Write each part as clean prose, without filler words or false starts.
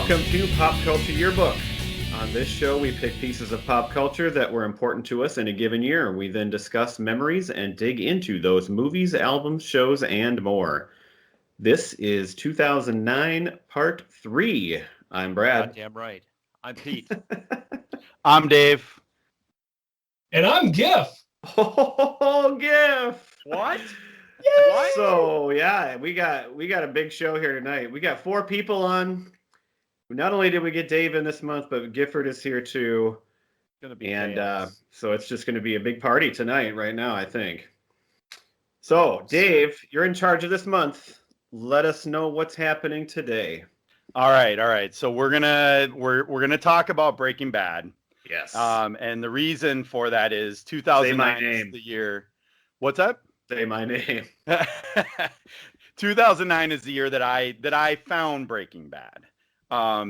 Welcome to Pop Culture Yearbook. On this show, we pick pieces of pop culture that were important to us in a given year. We then discuss memories and dig into those movies, albums, shows, and more. This is 2009, Part 3. I'm Brad. Goddamn right. I'm Pete. I'm Dave. And I'm Giff. Oh, Giff! What? What? So, yeah, we got a big show here tonight. We got 4 people on. Not only did we get Dave in this month, but Gifford is here too. It's gonna be and so it's just going to be a big party tonight right now, I think. So, Dave, you're in charge of this month. Let us know what's happening today. All right. So we're gonna talk about Breaking Bad. Yes. And the reason for that is 2009 is the year. What's up? Say my name. 2009 is the year that I found Breaking Bad.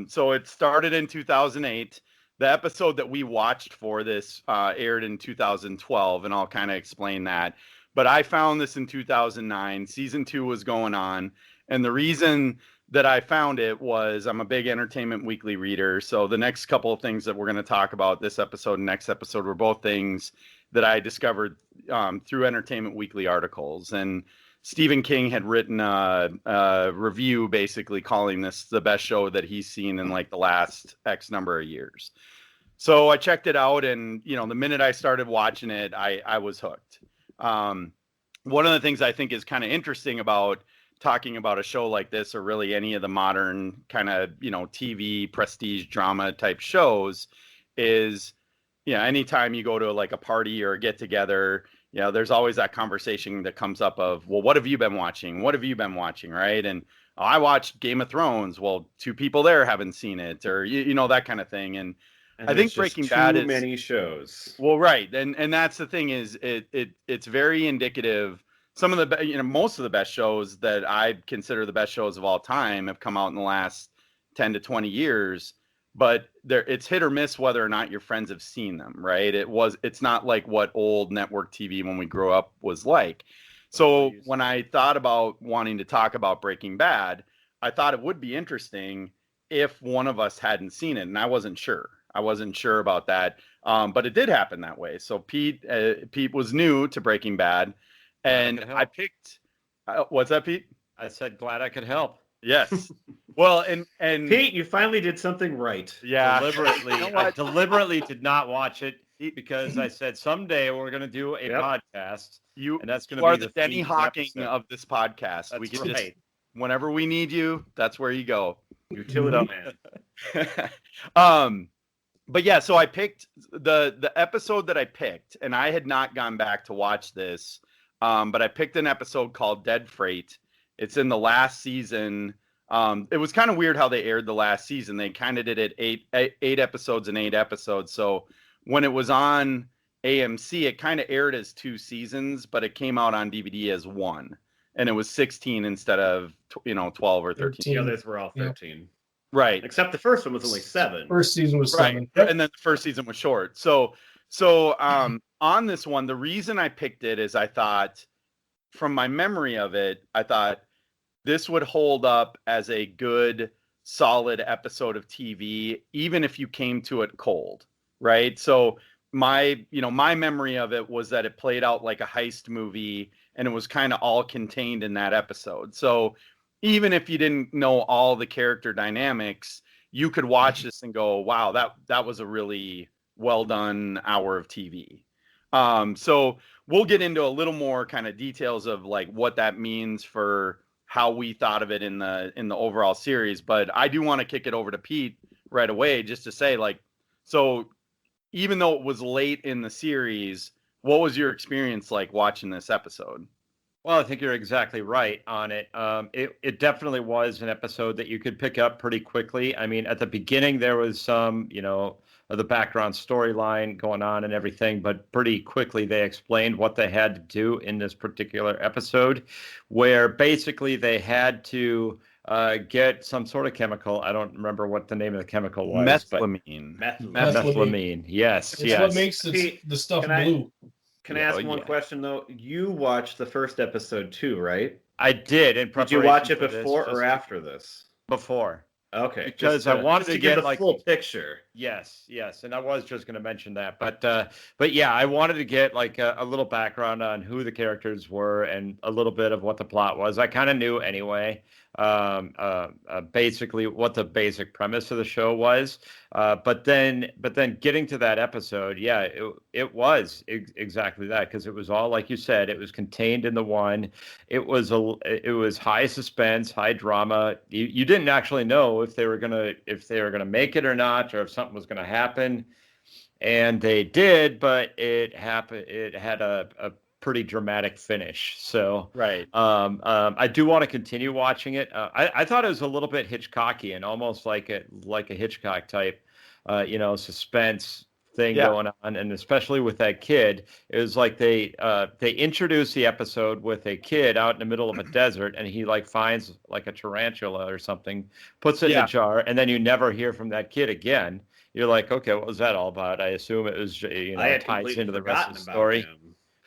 So it started in 2008. The episode that we watched for this aired in 2012, and I'll kind of explain that. But I found this in 2009. Season 2 was going on, and the reason that I found it was I'm a big Entertainment Weekly reader. So the next couple of things that we're going to talk about this episode and next episode were both things that I discovered through Entertainment Weekly articles. And Stephen King had written a review basically calling this the best show that he's seen in like the last X number of years. So I checked it out, and the minute I started watching it, I was hooked. One of the things I think is kind of interesting about talking about a show like this, or really any of the modern kind of TV prestige drama type shows, is anytime you go to like a party or a get together, there's always that conversation that comes up of, well, what have you been watching? What have you been watching? Right. And I watched Game of Thrones. Well, 2 people there haven't seen it, or, that kind of thing. And I think Breaking Bad is too many shows. Well, right. And that's the thing is it's very indicative. Some of the, most of the best shows that I consider the best shows of all time have come out in the last 10 to 20 years. But it's hit or miss whether or not your friends have seen them, right? It's not like what old network TV when we grew up was like. So when I thought about wanting to talk about Breaking Bad, I thought it would be interesting if one of us hadn't seen it, and I wasn't sure. I wasn't sure about that, but it did happen that way. So Pete was new to Breaking Bad, and I picked. What's that, Pete? I said glad I could help. Yes. Well, and Pete, you finally did something right. Yeah. Deliberately. I deliberately did not watch it because I said someday we're going to do a podcast. And that's going to be the Denny Hawking episode of this podcast. That's we can right. just, whenever we need you, that's where you go. Utility man. But yeah, so I picked the episode that I picked, and I had not gone back to watch this, but I picked an episode called Dead Freight. It's in the last season. It was kind of weird how they aired the last season. They kind of did it eight episodes and 8 episodes. So when it was on AMC, it kind of aired as 2 seasons, but it came out on DVD as 1, and it was 16 instead of 12 or 13. The others were all 13. Right. Except the first one was only 7. First season was 7. Right. And then the first season was short. So on this one, the reason I picked it is I thought, from my memory of it, I thought this would hold up as a good, solid episode of TV, even if you came to it cold, right? So my memory of it was that it played out like a heist movie, and it was kind of all contained in that episode. So even if you didn't know all the character dynamics, you could watch this and go, wow, that was a really well done hour of TV. So we'll get into a little more kind of details of like what that means for how we thought of it in the overall series. But I do want to kick it over to Pete right away just to say, like, so even though it was late in the series, what was your experience like watching this episode? Well, I think you're exactly right on it. It definitely was an episode that you could pick up pretty quickly. I mean, at the beginning, there was some, of the background storyline going on and everything, but pretty quickly they explained what they had to do in this particular episode, where basically they had to get some sort of chemical. I don't remember what the name of the chemical was. Methylamine. Methylamine. Yes. It's what makes the stuff blue. Can I ask one question, though? You watched the first episode too, right? I did. Did you watch it before or after this? Before. Okay, because I wanted to to get get the like full picture. Yes, and I was just going to mention that, but yeah, I wanted to get like a little background on who the characters were and a little bit of what the plot was. I kind of knew anyway, basically what the basic premise of the show was, but then getting to that episode, yeah, it was exactly that, because it was all like you said, it was contained in the one. It was high suspense, high drama. You didn't actually know if they were gonna make it or not, or if something was going to happen, and they did, but it happened. It had a pretty dramatic finish. So Right. I do want to continue watching it. I thought it was a little bit Hitchcockian, almost like a Hitchcock type, suspense thing going on, and especially with that kid, it was like they introduced the episode with a kid out in the middle of a desert, and he like finds like a tarantula or something, puts it in a jar, and then you never hear from that kid again. You're like, okay, what was that all about? I assume it was, it ties into the rest of the story.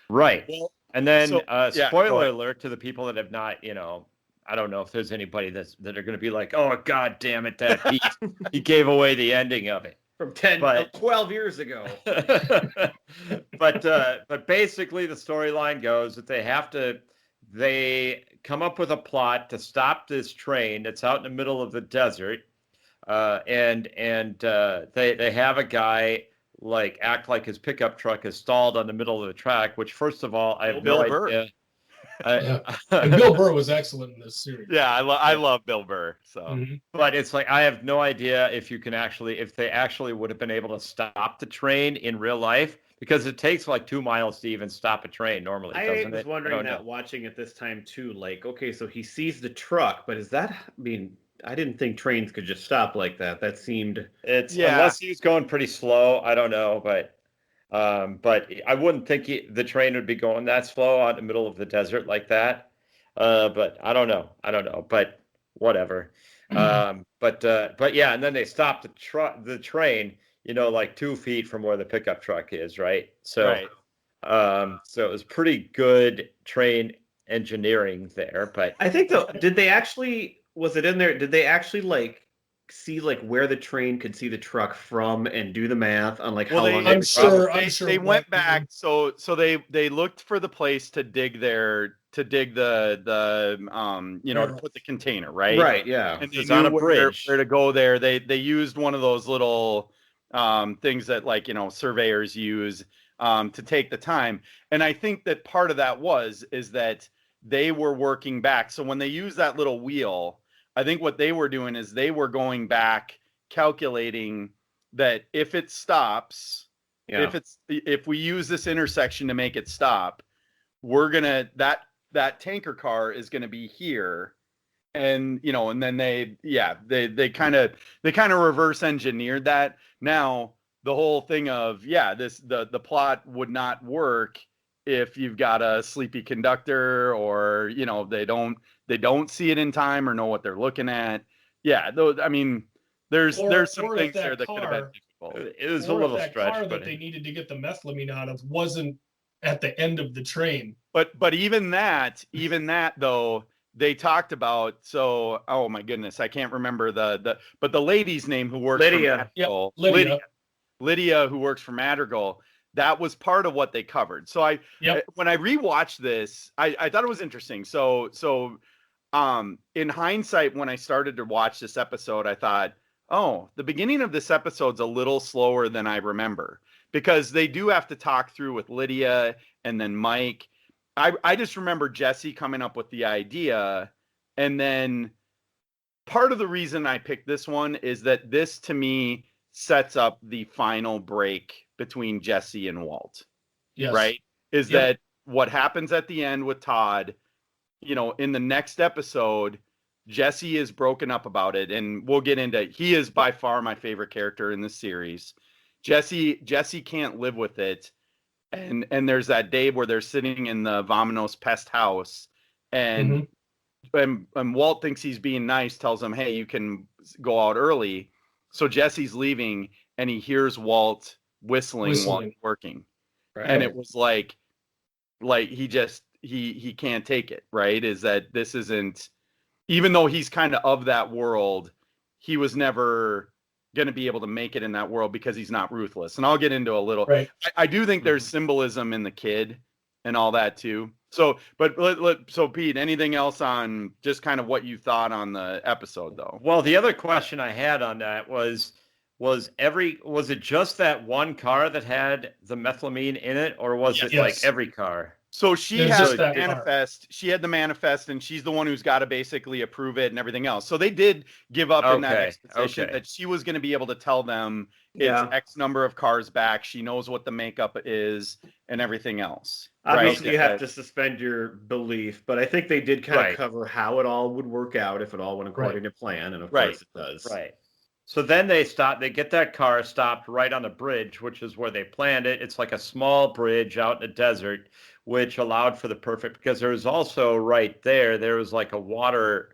Right. Well, and then spoiler alert to the people that have not, I don't know if there's anybody that are going to be like, oh, God damn it, that he gave away the ending of it. From 12 years ago. But basically the storyline goes that they come up with a plot to stop this train that's out in the middle of the desert. And they have a guy like act like his pickup truck is stalled on the middle of the track, which first of all, I have no idea. And Bill Burr was excellent in this series. Yeah, I love Bill Burr. So, but it's like I have no idea if they actually would have been able to stop the train in real life, because it takes like 2 miles to even stop a train normally. I was wondering that watching it this time too. Like, okay, so he sees the truck, but I didn't think trains could just stop like that. That seemed unless he was going pretty slow. I don't know, but I wouldn't think the train would be going that slow out in the middle of the desert like that. But I don't know. But whatever. But yeah, and then they stopped the train, like 2 feet from where the pickup truck is, right? So, so it was pretty good train engineering there. But I think did they actually? Was it in there? Did they actually like see like where the train could see the truck from and do the math on like how long? I'm sure they went back. So they looked for the place to dig to put the container, right? Right. Yeah. And they knew where to go there. They used one of those little things that like surveyors use to take the time. And I think that part of that is that they were working back. So when they use that little wheel, I think what they were doing is they were going back, calculating that if it stops, if we use this intersection to make it stop, we're gonna that tanker car is gonna be here, and and then they kind of reverse engineered that. Now the whole thing of the plot would not work if you've got a sleepy conductor, or they don't see it in time or know what they're looking at. Yeah, there's some things there that could have been difficult. It was a little stretch, car that they needed to get the methylamine out of wasn't at the end of the train. But even that though, they talked about. So, oh my goodness, I can't remember but the lady's name who works Lydia. For Madrigal, Lydia, who works for Madrigal. That was part of what they covered. So when I rewatched this, I thought it was interesting. So in hindsight, when I started to watch this episode, I thought, oh, the beginning of this episode's a little slower than I remember, because they do have to talk through with Lydia and then Mike. I just remember Jesse coming up with the idea. And then part of the reason I picked this one is that this, to me, sets up the final break between Jesse and Walt. Yes. Right? That what happens at the end with Todd, in the next episode, Jesse is broken up about it, and we'll get into it. He is by far my favorite character in this series. Jesse can't live with it. And there's that day where they're sitting in the Vominos pest house, and Walt thinks he's being nice, tells him, hey, you can go out early. So Jesse's leaving, and he hears Walt whistling while he's working. Right. And it was like he can't take it, right? Is that this isn't, even though he's kind of that world, he was never going to be able to make it in that world because he's not ruthless. And I'll get into a little. Right. I do think there's symbolism in the kid and all that too. So, but so Pete, anything else on just kind of what you thought on the episode though? Well, the other question I had on that was it just that one car that had the methylamine in it, or was it like every car? So she It's has just the that manifest. She had the manifest, and she's the one who's got to basically approve it and everything else. So they did give up in that exposition that she was going to be able to tell them it's X number of cars back. She knows what the makeup is and everything else. Obviously, you have to suspend your belief, but I think they did kind of cover how it all would work out if it all went according to plan, and of course it does. Right. So then they get that car stopped right on a bridge, which is where they planned it. It's like a small bridge out in the desert, which allowed for the perfect, because there was also right there was like a water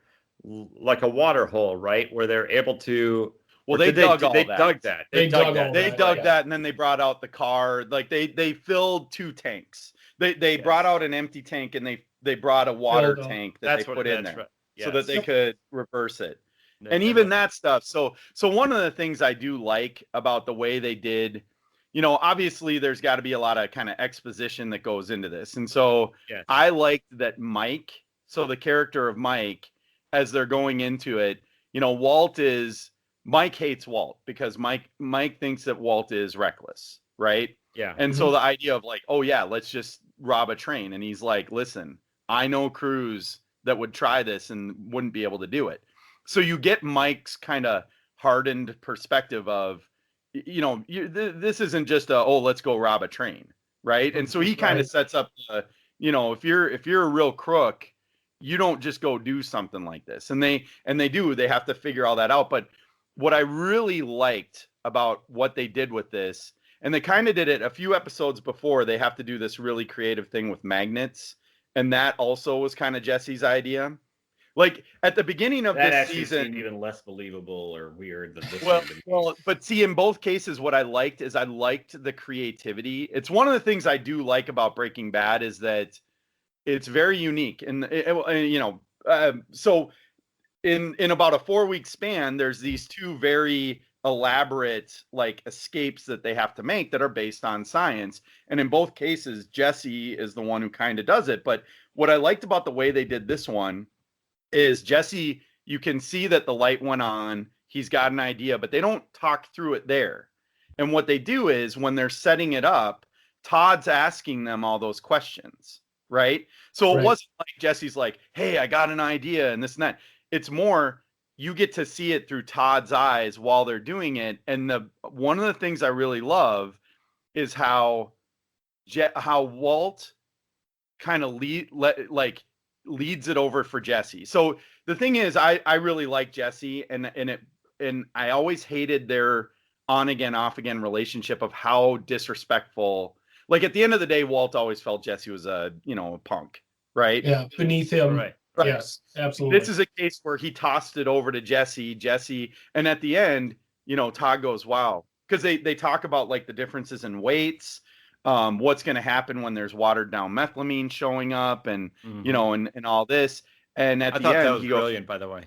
hole, right, where they're able to. Well, they dug that. They dug that, and then they brought out the car. Like they filled 2 tanks. They brought out an empty tank, and they brought a water tank that they put in there so that they could reverse it. And even that stuff. So one of the things I do like about the way they did, obviously there's got to be a lot of kind of exposition that goes into this. And so I liked that Mike, so the character of Mike, as they're going into it, Mike hates Walt because Mike thinks that Walt is reckless, right? Yeah. And so the idea of like, oh yeah, let's just rob a train. And he's like, listen, I know crews that would try this and wouldn't be able to do it. So you get Mike's kind of hardened perspective of, this isn't just let's go rob a train, right? And so he kind of sets up, if you're a real crook, you don't just go do something like this. And they have to figure all that out. But what I really liked about what they did with this, and they kind of did it a few episodes before, they have to do this really creative thing with magnets. And that also was kind of Jesse's idea. Like at the beginning of this season, even less believable or weird than this. Well, but see, in both cases, what I liked is I liked the creativity. It's one of the things I do like about Breaking Bad is that it's very unique, and so in about a 4-week span, there's these 2 very elaborate like escapes that they have to make that are based on science, and in both cases, Jesse is the one who kind of does it. But what I liked about the way they did this one is Jesse, you can see that the light went on, he's got an idea, but they don't talk through it there. And what they do is when they're setting it up, Todd's asking them all those questions, right? So it wasn't like Jesse's like, hey, I got an idea and this and that. It's more, you get to see it through Todd's eyes while they're doing it. And one of the things I really love is how Walt kind of leads it over for Jesse. So the thing is, I really like Jesse, and I always hated their on again, off again relationship of how disrespectful. Like at the end of the day, Walt always felt Jesse was a punk, right? Yeah, beneath him. Right. Yes, absolutely. This is a case where he tossed it over to Jesse, and at the end, Todd goes, wow, because they talk about like the differences in weights. What's going to happen when there's watered down methylamine showing up and, and all this. And at the end, that was brilliant, by the way.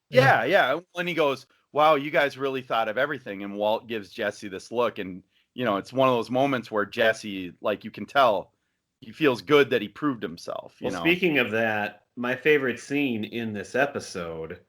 Yeah. And he goes, wow, you guys really thought of everything. And Walt gives Jesse this look. And, it's one of those moments where Jesse, like you can tell, he feels good that he proved himself. Speaking of that, my favorite scene in this episode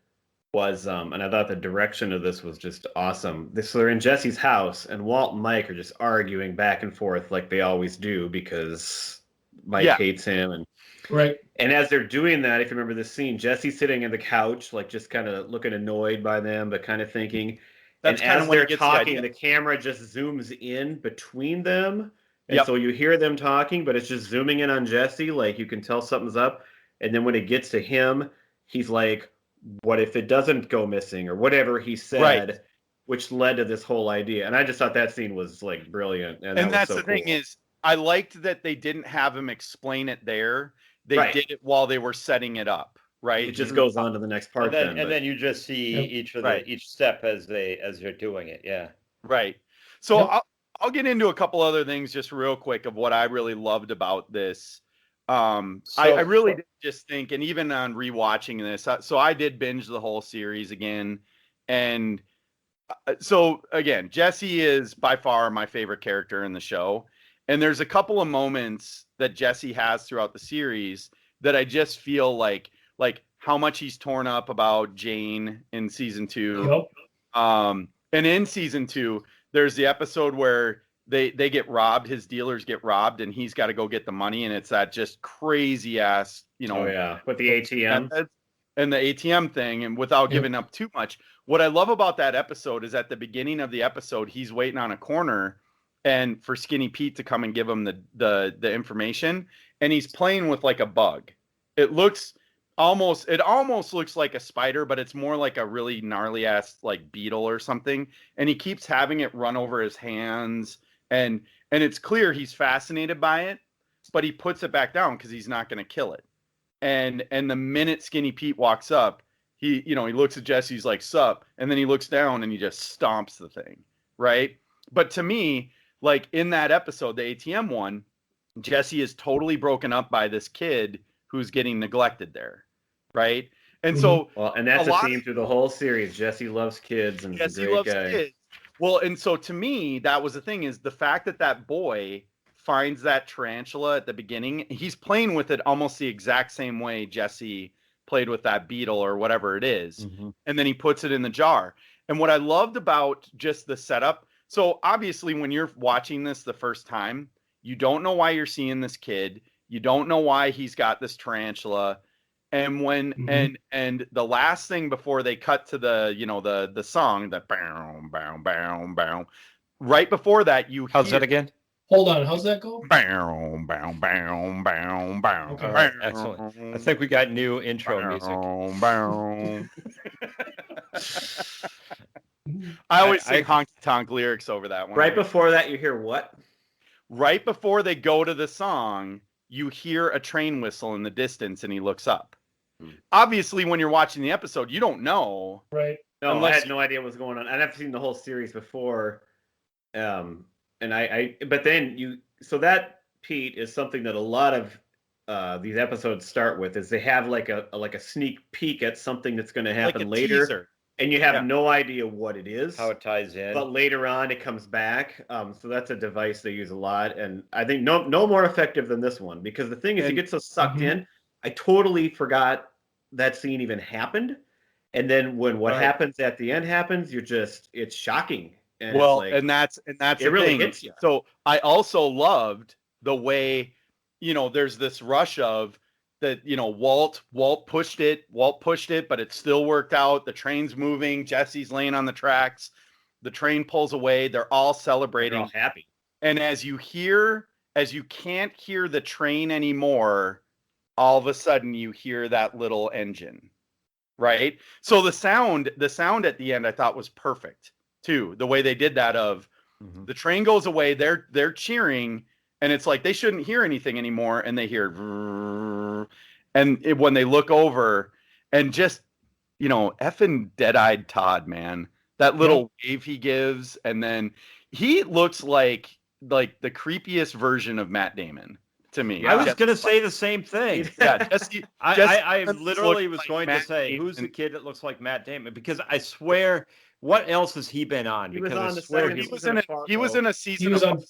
was, and I thought the direction of this was just awesome. They're in Jesse's house, and Walt and Mike are just arguing back and forth like they always do because Mike hates him. And as they're doing that, if you remember this scene, Jesse's sitting on the couch, like just kind of looking annoyed by them, but kind of thinking. That's and as they're talking, the camera just zooms in between them. And so you hear them talking, but it's just zooming in on Jesse, like you can tell something's up. And then when it gets to him, he's like, what if it doesn't go missing, or whatever he said, which led to this whole idea. And I just thought that scene was like brilliant. And that's so the thing is, I liked that they didn't have him explain it there. They did it while they were setting it up. Right. It just goes on to the next part. And then you just see each step as they're doing it. Yeah. Right. So I'll get into a couple other things just real quick of what I really loved about this. I really did just think, and even on rewatching this, so I did binge the whole series again, And so again, Jesse is by far my favorite character in the show. And there's a couple of moments that Jesse has throughout the series that I just feel like how much he's torn up about Jane in season 2. Yep. And in season 2, there's the episode where they get robbed, his dealers get robbed, and he's got to go get the money, and it's that just crazy ass, with the ATM and the ATM thing, and without giving up too much. What I love about that episode is at the beginning of the episode, he's waiting on a corner and for Skinny Pete to come and give him the information, and he's playing with like a bug. It almost looks like a spider, but it's more like a really gnarly ass like beetle or something. And he keeps having it run over his hands, and it's clear he's fascinated by it, but he puts it back down because he's not going to kill it. And the minute Skinny Pete walks up, he looks at Jesse, he's like, "Sup?" And then he looks down and he just stomps the thing, right? But to me, like in that episode, the ATM one, Jesse is totally broken up by this kid who's getting neglected there, right? And so, and that's a theme through the whole series. Jesse loves kids, and Jesse loves kids. Well, and so to me, that was the thing, is the fact that boy finds that tarantula at the beginning. He's playing with it almost the exact same way Jesse played with that beetle or whatever it is, and then he puts it in the jar. And what I loved about just the setup, so obviously when you're watching this the first time, you don't know why you're seeing this kid. You don't know why he's got this tarantula. And when and the last thing before they cut to the song, the bow bow bow bow, right before that how's that again? Hold on, how's that go? Bow bow bow bow bow. Okay. All right, excellent. I think we got new intro music. Bow. I always sing honky tonk lyrics over that one. Right before that, you hear what? Right before they go to the song, you hear a train whistle in the distance, and he looks up. Obviously, when you're watching the episode, you don't know. Right. No, I had no idea what was going on. I'd have seen the whole series before. But then so that, Pete, is something that a lot of these episodes start with, is they have like a sneak peek at something that's going to happen like later. Teaser. And you have no idea what it is. How it ties in. But later on, it comes back. So that's a device they use a lot. And I think no more effective than this one. Because the thing is, you get so sucked in. I totally forgot that scene even happened. And then when what happens at the end happens, it's shocking. And that's it the really thing. Hits you. So I also loved the way, there's this rush of that, Walt pushed it, but it still worked out. The train's moving. Jesse's laying on the tracks. The train pulls away. They're all celebrating. They're all happy. And as you can't hear the train anymore, all of a sudden you hear that little engine, right? So the sound at the end I thought was perfect too. The way they did that of the train goes away, they're cheering, and it's like they shouldn't hear anything anymore, and they hear, when they look over, and just effing dead-eyed Todd, man, that little wave he gives, and then he looks like the creepiest version of Matt Damon to me. I was going to say the same thing. Yeah, I literally was going to say, who's the kid that looks like Matt Damon? Because I swear, what else has he been on? He was because on I swear the he was in a season. He was on.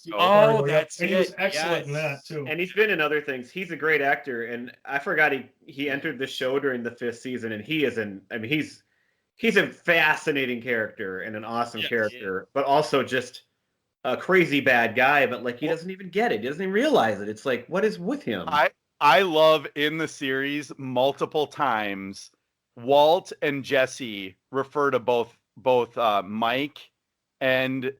That's and it. he was excellent in that too. And he's been in other things. He's a great actor, and I forgot he entered the show during the 5th season, and he's a fascinating character and an awesome character, but also just a crazy bad guy. But he doesn't even get it. He doesn't even realize it. It's like, what is with him? I love in the series multiple times Walt and Jesse refer to both Mike and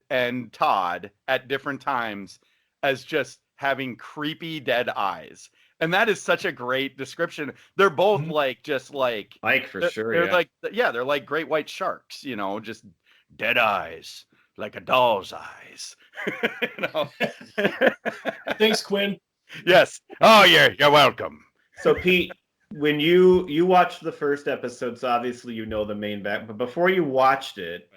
Todd at different times as just having creepy dead eyes. And that is such a great description. They're both Mike for sure. They're like great white sharks, just dead eyes, like a doll's eyes. Thanks, Quinn. Yes. Oh, you're welcome. So Pete, when you watched the first episode, so obviously the main back, but before you watched it,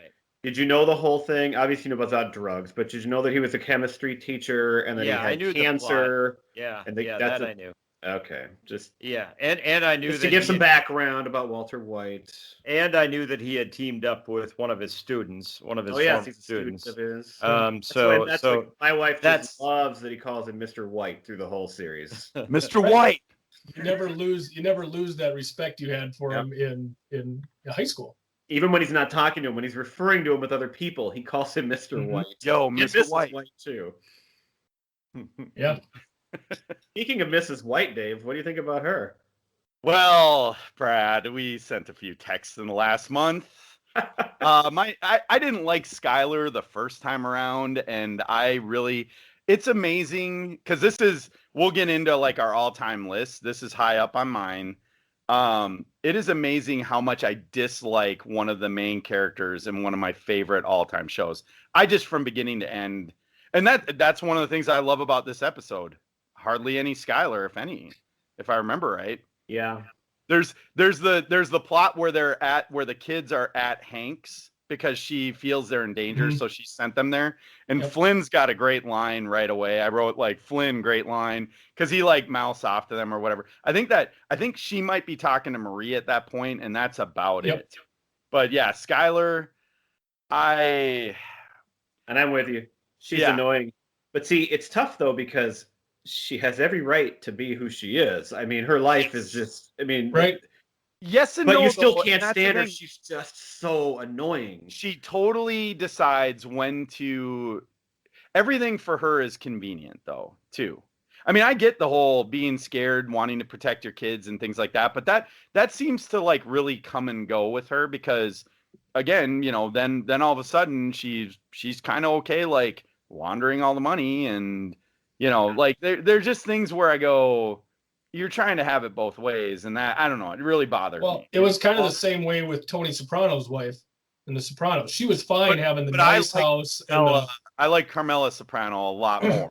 did you know the whole thing? Obviously, you know about drugs, but did you know that he was a chemistry teacher and then he had cancer? Yeah, and that I knew. Okay, just Yeah, and I knew just that to give he some had- background about Walter White. and I knew that he had teamed up with one of his students, one of his Oh yes, former he's a student students. of his. That's So what my wife that's just loves that he calls him Mr. White through the whole series. Mr. Right. White. You never lose that respect you had for Yep. him in high school. Even when he's not talking to him, when he's referring to him with other people, he calls him Mr. Mhm. White. Yo, And Mr. Mrs. White. White too. Yeah. Speaking of Mrs. White, Dave, what do you think about her? Well, Brad, we sent a few texts in the last month. I didn't like Skylar the first time around, and it's amazing because we'll get into like our all-time list. This is high up on mine. It is amazing how much I dislike one of the main characters in one of my favorite all-time shows. From beginning to end, and that's one of the things I love about this episode. Hardly any Skylar, if any, if I remember right. Yeah. There's the plot where the kids are at Hank's because she feels they're in danger, Mhm. so she sent them there. And Yep. Flynn's got a great line right away. I wrote like Flynn, great line, because he like mouths off to them or whatever. I think she might be talking to Marie at that point, and that's about Yep. it. But yeah, Skylar, And I'm with you. She's Yeah. annoying. But see, it's tough though because she has every right to be who she is. I mean, her life is just Right. yes and But no, you still though, can't and that's the stand her. thing. She's just so annoying. She totally decides when to. Everything for her is convenient, though, too. I mean, I get the whole being scared, wanting to protect your kids and things like that, but that seems to like really come and go with her because, again, then all of a sudden she's kind of okay, like laundering all the money and like they're just things where I go, you're trying to have it both ways, and that I don't know, it really bothered Well, me. it was kind of the same way with Tony Soprano's wife in The Sopranos. She was fine having the but I nice like house. And I like Carmela Soprano a lot more.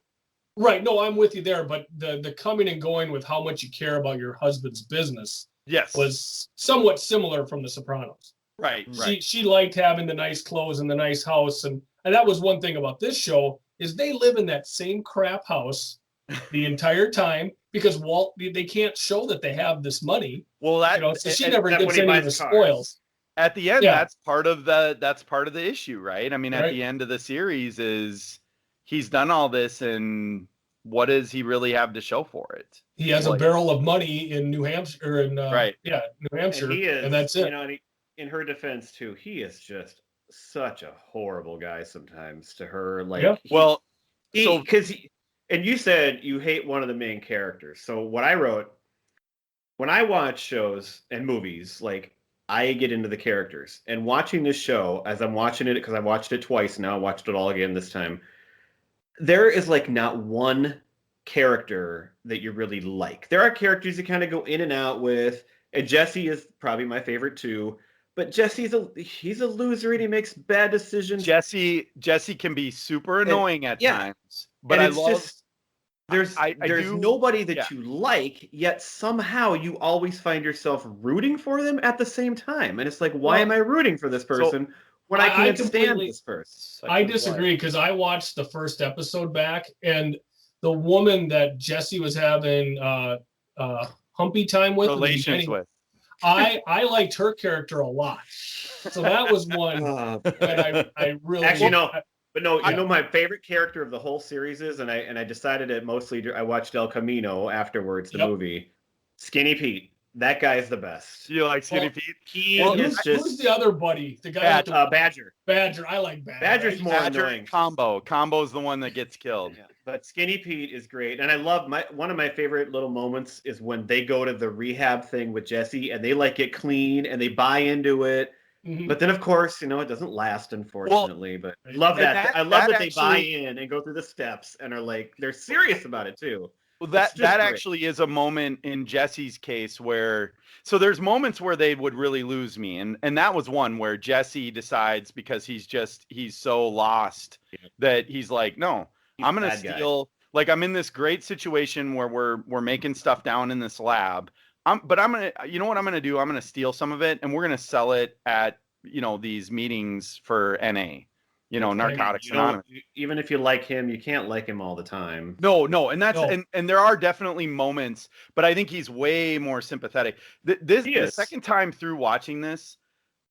right. No, I'm with you there. But the coming and going with how much you care about your husband's business Yes, was somewhat similar from The Sopranos. right. She liked having the nice clothes and the nice house. And that was one thing about this show is they live in that same crap house the entire time because they can't show that they have this money. Well, So she and- never Except gets when he any buys of the cars. spoils. At the end, Yeah. that's part of the issue, right? I mean, at Right. the end of the series is he's done all this, and what does he really have to show for it? He has a barrel of money in New Hampshire, Right. New Hampshire, And he is, and that's it. and in her defense too, he is just such a horrible guy sometimes to her. Like, Yeah. Well, so and you said you hate one of the main characters. So what I wrote when I watch shows and movies, like I get into the characters. And watching this show, as I'm watching it, because I watched it twice now, I watched it all again this time. There is like not one character that you really like. There are characters you kind of go in and out with, and Jesse is probably my favorite too. But he's a loser and he makes bad decisions. Jesse can be super annoying at yeah. times, but And I it's love. just there's I there's do- nobody that yeah. you like, yet somehow you always find yourself rooting for them at the same time. And it's like, why Well, am I rooting for this person when I I can't stand completely- this person? Such I a disagree because I watched the first episode back, and the woman that Jesse was having humpy time with, in the Relations beginning, with. I liked her character a lot. So that was one that I really Actually, no. But no, I- you know my favorite character of the whole series is, and I decided it mostly. I watched El Camino afterwards, the Yep. movie. Skinny Pete, that guy's the best. You like Skinny Well, Pete? He Well, is who's the other buddy? The guy Bad- with the Badger. Badger. I like Badger. Badger's more Badger annoying. Combo. Combo's the one that gets killed. Yeah, but Skinny Pete is great, and I love one of my favorite little moments is when they go to the rehab thing with Jesse, and they like get clean and they buy into it. Mhm. But then, of course, it doesn't last, unfortunately. But I love and that. that- I love that that they buy actually- in and go through the steps and are like they're serious about it too. Well, It's that just that great. actually is a moment in Jesse's case where there's moments where they would really lose me, and that was one where Jesse decides because he's so lost that he's like, no, He's I'm a gonna bad guy. steal. Like I'm in this great situation where we're making stuff down in this lab. But I'm gonna, you know what I'm gonna do? I'm gonna steal some of it, and we're gonna sell it at these meetings for NA. Narcotics You don't, Anonymous. even if you like him, you can't like him all the time. No, and that's No. and there are definitely moments, but I think he's way more sympathetic. The second time through watching this,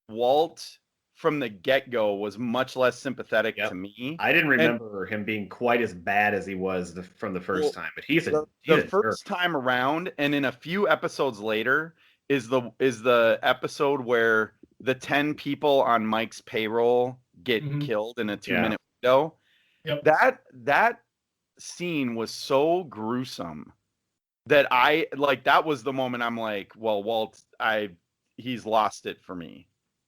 Walt from the get-go was much less sympathetic to me. I didn't remember him being quite as bad as he was from the first time, but he's the first time around, and in a few episodes later is the episode where the 10 people on Mike's payroll get killed in a 2-minute window. Yep. That scene was so gruesome that that was the moment I'm like, well, Walt, he's lost it for me.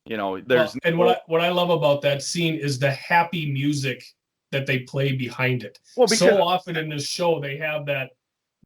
What I love about that scene is the happy music that they play behind it. Well, because so often in this show they have that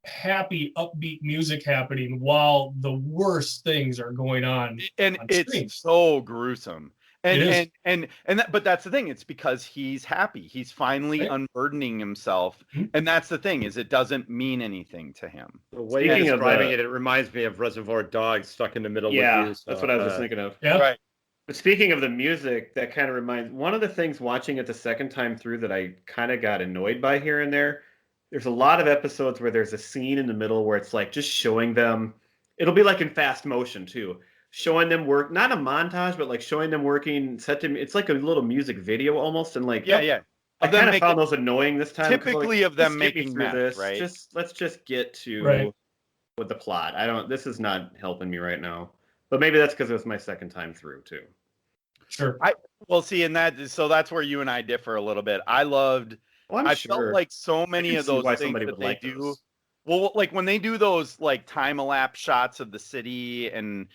happy, upbeat music happening while the worst things are going on. And on it's screen. so gruesome. But that's the thing. It's because he's happy. He's finally unburdening himself, and that's the thing. Is it doesn't mean anything to him. Speaking of describing it reminds me of Reservoir Dogs stuck in the middle. Yeah, with you, that's what I was just thinking of. Yeah, right. But speaking of the music, that kind of reminds one of the things watching it the second time through that I kind of got annoyed by here and there. There's a lot of episodes where there's a scene in the middle where it's like just showing them. It'll be like in fast motion too. Showing them work, not a montage, but like showing them working. It's like a little music video almost, and like yeah. I kind of found those annoying this time. Typically, of them making meth, this, right? Let's just get to with the plot. This is not helping me right now, but maybe that's because it was my second time through too. Sure. So that's where you and I differ a little bit. I loved. Well, I felt like so many of those things that they do. Those. Well, like when they do those like time-elapse shots of the city and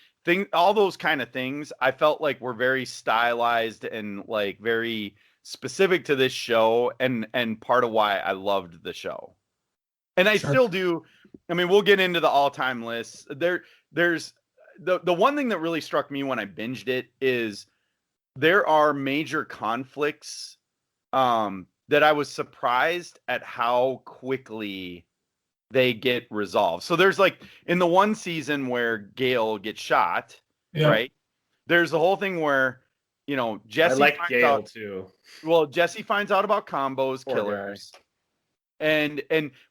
all those kind of things, I felt like were very stylized and like very specific to this show, and part of why I loved the show. And I still do. I mean, we'll get into the all-time lists. There's the one thing that really struck me when I binged it is there are major conflicts that I was surprised at how quickly they get resolved. So there's like in the one season where Gale gets shot, right? There's the whole thing where, Jesse. I like Gale too. Well, Jesse finds out about Combo's killers. And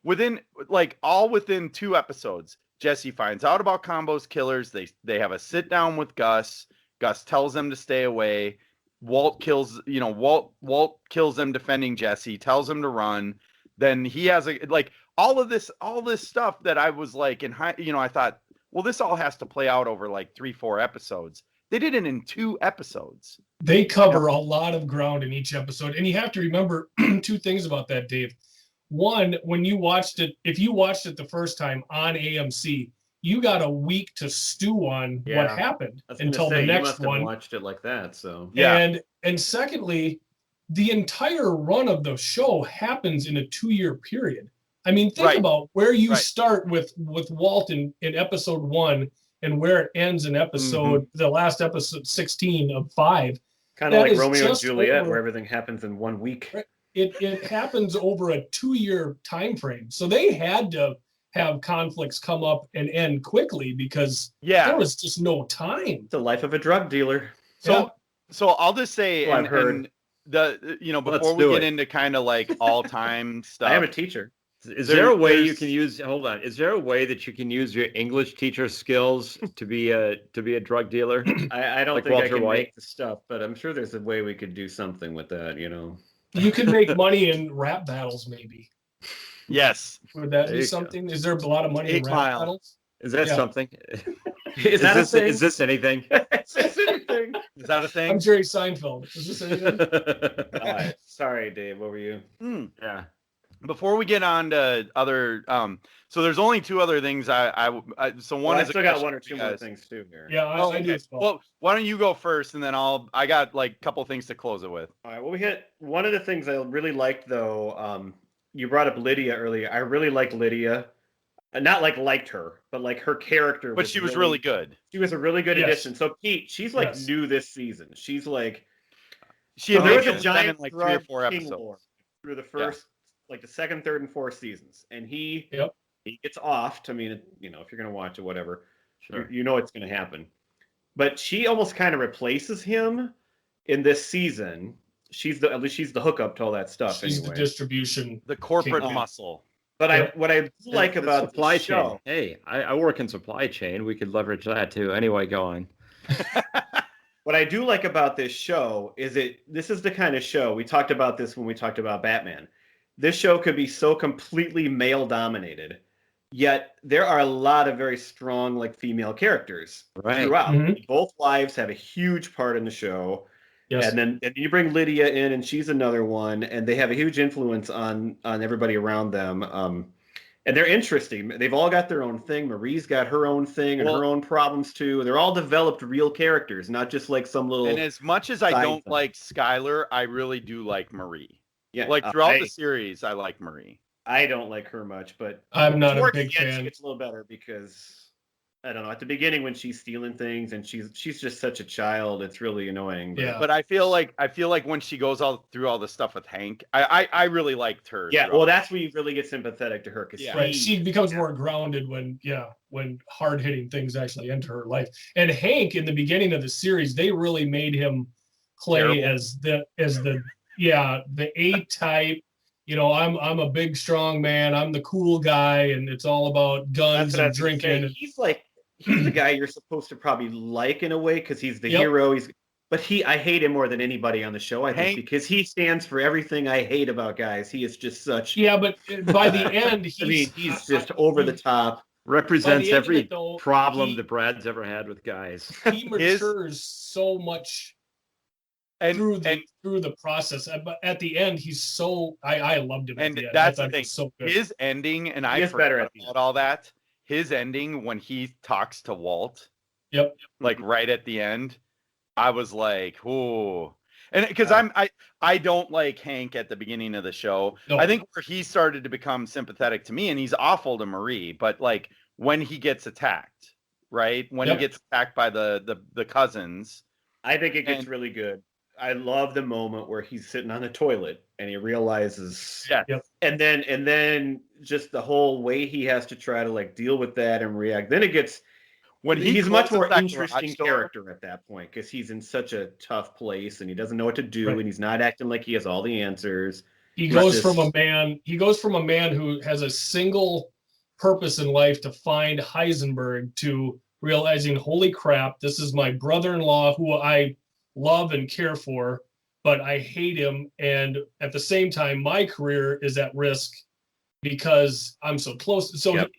within within 2 episodes, Jesse finds out about Combo's killers. They have a sit down with Gus. Gus tells them to stay away. Walt kills them defending Jesse, tells him to run. Then he has all this stuff that I was like, I thought, well, this all has to play out over like 3-4 episodes. They did it in 2 episodes. They cover a lot of ground in each episode. And you have to remember 2 things about that, Dave. One, when you watched it, if you watched it the first time on AMC, you got a week to stew on what happened until the next one. You watched it like that, so And secondly, the entire run of the show happens in a 2-year period. I mean, think about where you start with Walt in episode 1 and where it ends in the last episode 16 of 5. Kind of like Romeo and Juliet, where everything happens in 1 week. Right. It happens over a 2-year time frame, so they had to have conflicts come up and end quickly because there was just no time. It's the life of a drug dealer. So I'll just say, I've heard. Before we get into kind of like all time stuff. I am a teacher. Is there a way you can use? Hold on. Is there a way that you can use your English teacher skills to be a drug dealer? I don't think Walter I can White? make the stuff, but I'm sure there's a way we could do something with that. You can make money in rap battles, maybe. Yes. Would that be something? Is there a lot of money in rap battles? Is that something? Is this anything? Is this anything? Is that a thing? I'm Jerry Seinfeld. Is this anything? Sorry, Dave. What were you? Yeah. Before we get on to other, so there's only 2 other things I still got 1 or 2 more things too here. Yeah, I do. Well, why don't you go first, and then I got like a couple things to close it with. All right. Well, we hit one of the things I really liked though. You brought up Lydia earlier. I really liked Lydia. Not liked her, but like her character. But she was really good. She was a really good addition. So Pete, she's like new this season. She's like there was a giant in like 3 or 4 episodes through the first, like the second, third, and fourth seasons, and he gets offed. I mean, if you're gonna watch it, whatever, sure, you know it's gonna happen. But she almost kind of replaces him in this season, at least she's the hookup to all that stuff. She's anyway. the distribution. The corporate Kingpin. muscle. But Yep. what I like The about supply the show, chain. Hey, I work in supply chain. We could leverage that too. Anyway, go on. what I do like about this show is this is the kind of show, we talked about this when we talked about Batman. This show could be so completely male dominated, yet there are a lot of very strong like female characters throughout. Mhm. Both wives have a huge part in the show. Yes. And then you bring Lydia in, and she's another one, and they have a huge influence on everybody around them. And they're interesting. They've all got their own thing. Marie's got her own thing and her own problems too. They're all developed real characters, not just like some little. And as much as I don't thing. like Skylar, I really do like Marie. Yeah, Like throughout the series, I like Marie. I don't like her much, but I'm not a towards big the end, fan. She gets a little better because I don't know. At the beginning, when she's stealing things and she's just such a child, it's really annoying. But, Yeah. But I feel like when she goes all through all the stuff with Hank, I really liked her. yeah. throughout. Well, that's where you really get sympathetic to her because Yeah. Right. She becomes more grounded when hard hitting things actually enter her life. And Hank in the beginning of the series, they really made him play Terrible. as the A type. You know, I'm a big strong man. I'm the cool guy, and it's all about guns That's what I and was gonna drinking. say. He's the guy you're supposed to probably like in a way because he's the Yep. hero. But I hate him more than anybody on the show. I think Hank- because he stands for everything I hate about guys. He is just such. Yeah, but by the end, he's just over the top. Represents end of every it, though, problem he- that Brad's ever had with guys. He matures so much through the process. But at the end, he's so I loved him. And at the end. that's I the thought he thing. was so good. His ending, and He I is better forgot at the about all that. His ending when he talks to Walt, Yep. like right at the end, I was like, "Ooh," and because I don't like Hank at the beginning of the show. No. I think where he started to become sympathetic to me, and he's awful to Marie, but like when he gets attacked, right? When Yep. he gets attacked by the cousins. I think it gets And- really good. I love the moment where he's sitting on the toilet and he realizes, Yeah. Yep. and then just the whole way he has to try to like deal with that and react. Then it gets When he's a much closes more that interesting garage door- character at that point because he's in such a tough place and he doesn't know what to do Right. and he's not acting like he has all the answers. He He's goes just- from a man who has a single purpose in life to find Heisenberg to realizing, holy crap, this is my brother-in-law who I love and care for, but I hate him. And at the same time, my career is at risk because I'm so close. So Yep.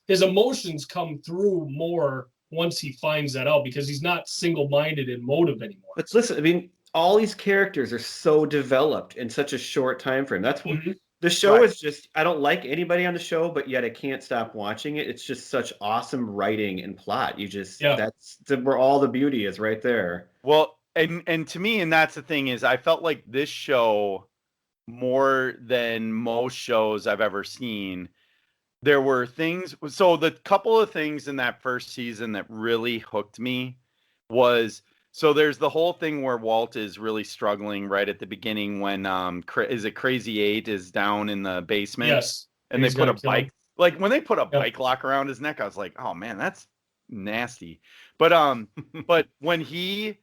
his emotions come through more once he finds that out because he's not single-minded in motive anymore. But listen, I mean, all these characters are so developed in such a short time frame. That's what Mhm. the show Right. is just. I don't like anybody on the show, but yet I can't stop watching it. It's just such awesome writing and plot. That's where all the beauty is right there. Well, and to me, and that's the thing is, I felt like this show, more than most shows I've ever seen, there were things. So the couple of things in that first season that really hooked me was, so there's the whole thing where Walt is really struggling right at the beginning when is it Crazy 8 is down in the basement. Yes. And they He's put a gonna kill him. bike, like when they put a Yep. bike lock around his neck, I was like, oh man, that's nasty. But but when he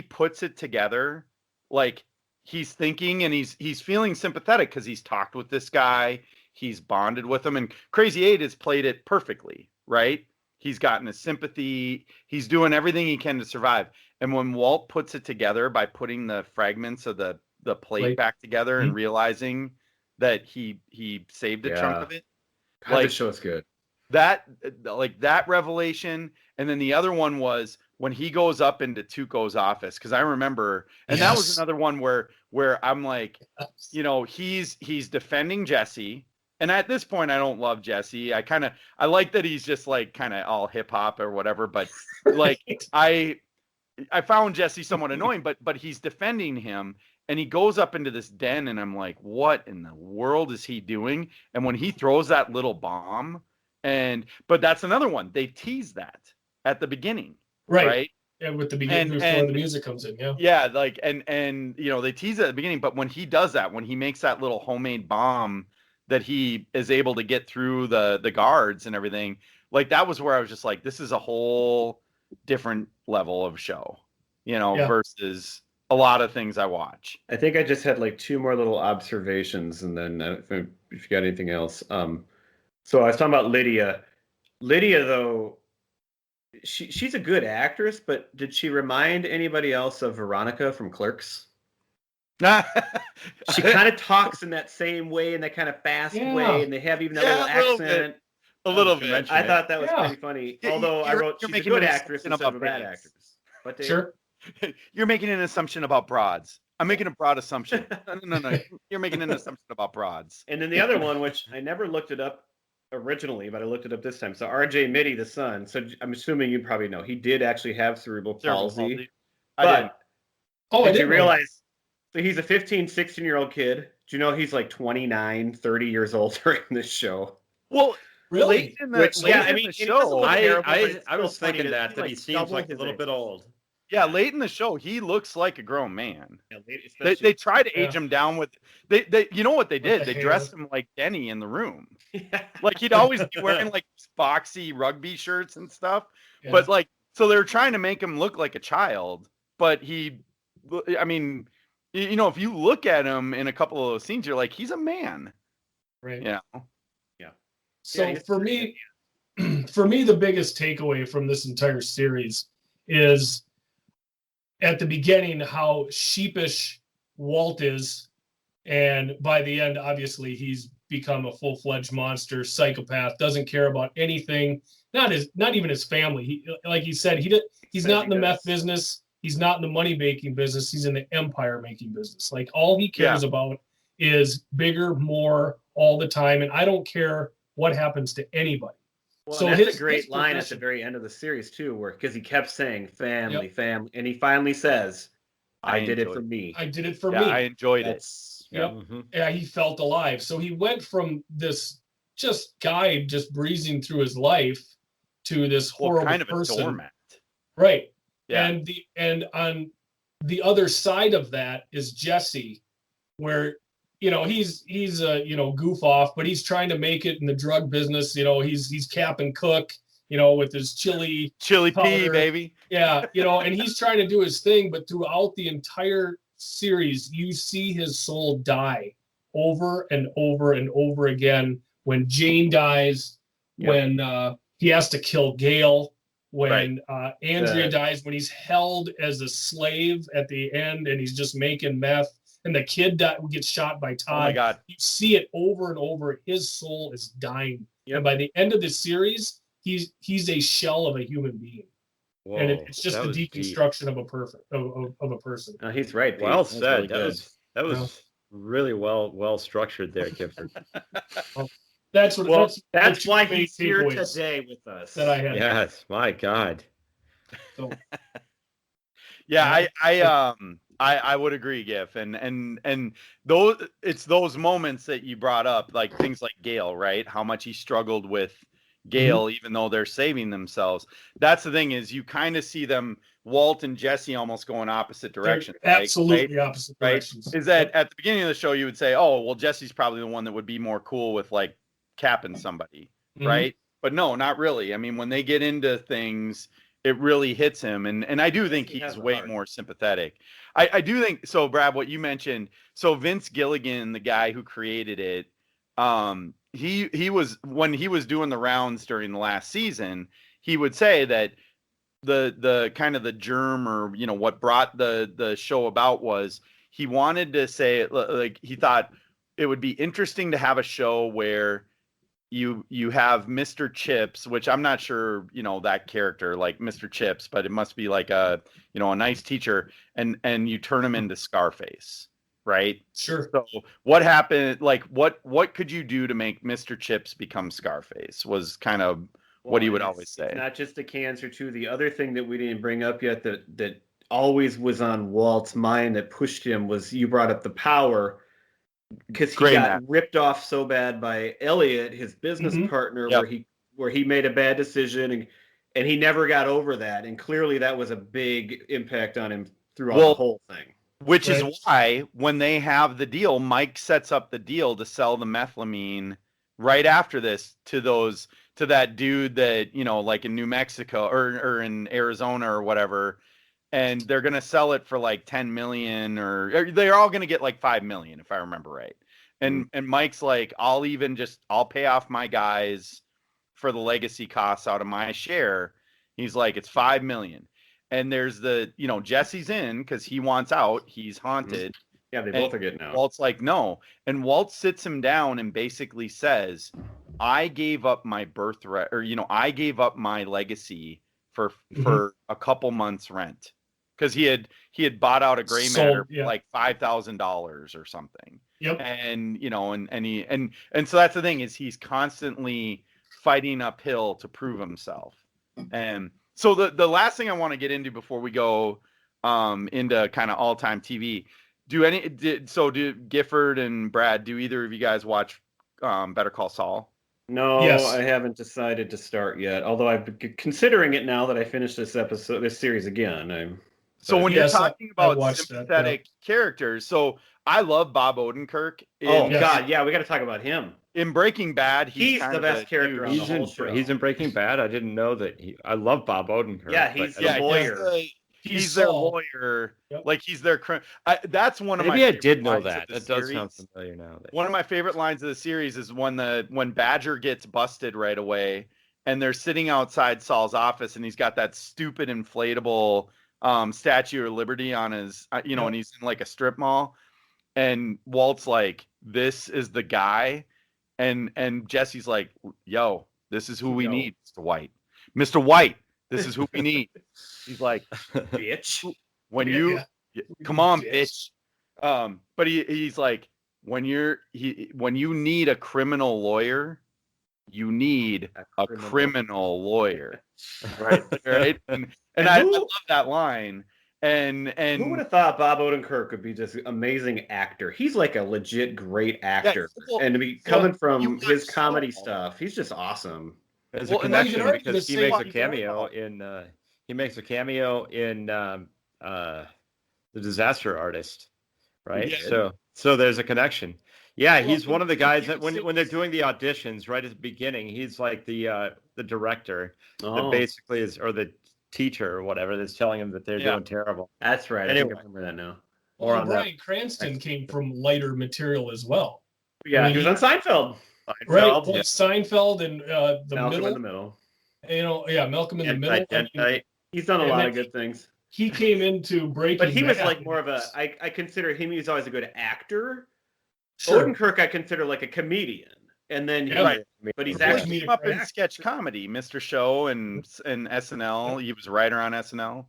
puts it together, like he's thinking and he's feeling sympathetic because he's talked with this guy, he's bonded with him, and Crazy 8 has played it perfectly, right? He's gotten his sympathy, he's doing everything he can to survive. And when Walt puts it together by putting the fragments of the plate back together and realizing that he saved a chunk of it, God, the show's good. that revelation. And then the other one was when he goes up into Tuco's office, because I remember, and that was Yes. another one where I'm like, you know, he's defending Jesse. And at this point, I don't love Jesse. I like that he's just like kind of all hip hop or whatever. But like I found Jesse somewhat annoying, but he's defending him, and he goes up into this den, and I'm like, what in the world is he doing? And when he throws that little bomb, but that's another one. They tease that at the beginning, right? And with the beginning before the music comes in, yeah. Yeah, like and you know, they tease it at the beginning, but when he does that, when he makes that little homemade bomb that he is able to get through the guards and everything, like that was where I was just like, this is a whole different level of show, you know, Yeah. versus a lot of things I watch. I think I just had like two more little observations, and then if you got anything else. So I was talking about Lydia. Lydia, though, she's a good actress, but did she remind anybody else of Veronica from Clerks? She kind of talks in that same way, in that kind of fast way, and they have even a little accent. A little bit. I thought that was pretty funny. Although I wrote she's a good actress instead of a bad actress. But Sure. You're making an assumption about broads. I'm making a broad assumption. No. You're making an assumption about broads. And then the other one, which I never looked it up originally, but I looked it up this time. So R.J. Mitty, the son. So I'm assuming you probably know he did actually have cerebral palsy. But did you realize? So he's a 15, 16-year-old kid. Do you know he's like 29, 30 years old during this show? Well, really? The show, I was thinking that he seems like a little bit old. Yeah, late in the show, he looks like a grown man. Yeah, they try to age him down with they you know what they did? They dressed him like Denny in the Room. Like he'd always be wearing like boxy rugby shirts and stuff. Yeah. But like so they're trying to make him look like a child, but if you look at him in a couple of those scenes, you're like, he's a man. Right. Yeah. Yeah. So for me, the biggest takeaway from this entire series is at the beginning how sheepish Walt is, and by the end, obviously, he's become a full-fledged monster, psychopath, doesn't care about anything, not even his family. He, like he said, he's not in the meth business. He's not in the money-making business. He's in the empire-making business. Like, all he cares about is bigger, more, all the time, and I don't care what happens to anybody. Well, so that's a great line at the very end of the series, too, because he kept saying family, family, and he finally says, I did it for me. I did it for me. I enjoyed it. Yep. Mm-hmm. Yeah, he felt alive. So he went from this guy just breezing through his life to this horrible kind of person. A doormat. Right. Yeah. And on the other side of that is Jesse, where he's a goof off, but he's trying to make it in the drug business. He's Captain Cook, with his chili pea, baby. Yeah, and he's trying to do his thing, but throughout the entire series, you see his soul die over and over and over again. When Jane dies, when he has to kill Gail, when Andrea dies, when he's held as a slave at the end and he's just making meth, and the kid gets shot by Todd. Oh my God. You see it over and over. His soul is dying. Yep. And by the end of the series, he's a shell of a human being. Whoa, and it's just the deconstruction of a person. No, he's right. Pete. Well said. Really that was really well structured there, Gifford. That's why he's here today with us. That I had. Yes, my God. So, I would agree, Giff, and those moments that you brought up, like things like Gail, right? How much he struggled with Gail, even though they're saving themselves. That's the thing, is you kind of see them, Walt and Jesse, almost going opposite directions. Absolutely opposite directions. Is that at the beginning of the show you would say, oh, well, Jesse's probably the one that would be more cool with like capping somebody, right? But no, not really. I mean, when they get into things, it really hits him, and I do think he's way more sympathetic. I do think so, Brad. What you mentioned, so Vince Gilligan, the guy who created it, he was, when he was doing the rounds during the last season, he would say that the kind of the germ, or what brought the show about, was he wanted to say, like, he thought it would be interesting to have a show where you have Mr. Chips, which I'm not sure, that character, like Mr. Chips, but it must be like a nice teacher, and you turn him into Scarface, right? Sure. So what happened, like what could you do to make Mr. Chips become Scarface, was kind of what he would always say. Not just a cancer too. The other thing that we didn't bring up yet that always was on Walt's mind that pushed him was, you brought up the power, because he got ripped off so bad by Elliot, his business partner, where he made a bad decision, and he never got over that, and clearly that was a big impact on him throughout the whole thing. Which is why when they have the deal, Mike sets up the deal to sell the methylamine right after this to that dude that like in New Mexico or in Arizona or whatever, and they're gonna sell it for like 10 million, or they're all gonna get like 5 million if I remember right. And Mike's like, I'll pay off my guys for the legacy costs out of my share. He's like, it's 5 million. And there's Jesse's in because he wants out. He's haunted. Yeah, they both are getting out. Walt's like, no. And Walt sits him down and basically says, I gave up my birthright, or, I gave up my legacy for a couple months rent. Because he had bought out a gray matter for like $5,000 or something. Yep. And so that's the thing, is he's constantly fighting uphill to prove himself. And so the last thing I want to get into before we go into kind of all-time TV, do Gifford and Brad, do either of you guys watch Better Call Saul? No, Yes. I haven't decided to start yet. Although I'm considering it now that I finished this series again. So when Yes, you're talking I about watched sympathetic characters, so I love Bob Odenkirk. God, yeah, we got to talk about him. In Breaking Bad, He's the best character on the whole show. He's in Breaking Bad. I didn't know that. I love Bob Odenkirk. Yeah, he's the lawyer. He's their lawyer. Yep. Like he's their. That's one of my. Maybe I did favorite know lines that. of the That does series. sound familiar now. One of my favorite lines of the series is when Badger gets busted right away, and they're sitting outside Saul's office, and he's got that stupid inflatable Statue of Liberty on his, and he's in like a strip mall, and Walt's like, "This is the guy," and Jesse's like, "Yo, this is who we need, Mr. White. Mr. White, this is who we need." He's like, Bitch. Come on, bitch. But he's like, when you need a criminal lawyer, you need a criminal lawyer, right? Right. And I love that line. And who would have thought Bob Odenkirk would be just an amazing actor? He's like a legit great actor, and to be coming from his comedy stuff, he's just awesome. There's a connection because he makes a cameo in. He makes a cameo in The Disaster Artist, right? Yeah. So there's a connection. Yeah, he's one of the guys that when they're doing the auditions right at the beginning, he's like the director that basically is, or the teacher or whatever, that's telling him that they're doing terrible. That's right. Anyway. I think I remember that now. Well, Bryan Cranston came from lighter material as well. Yeah, he was on Seinfeld. Right, Seinfeld and Malcolm in the Middle. Malcolm in the Middle. He's done a lot of good things. He came into Breaking Bad. But he was like more of a, I consider him, he's always a good actor. Sure. Odenkirk I consider like a comedian. And then, but he's actually up in sketch comedy, Mr. Show and SNL. He was a writer on SNL.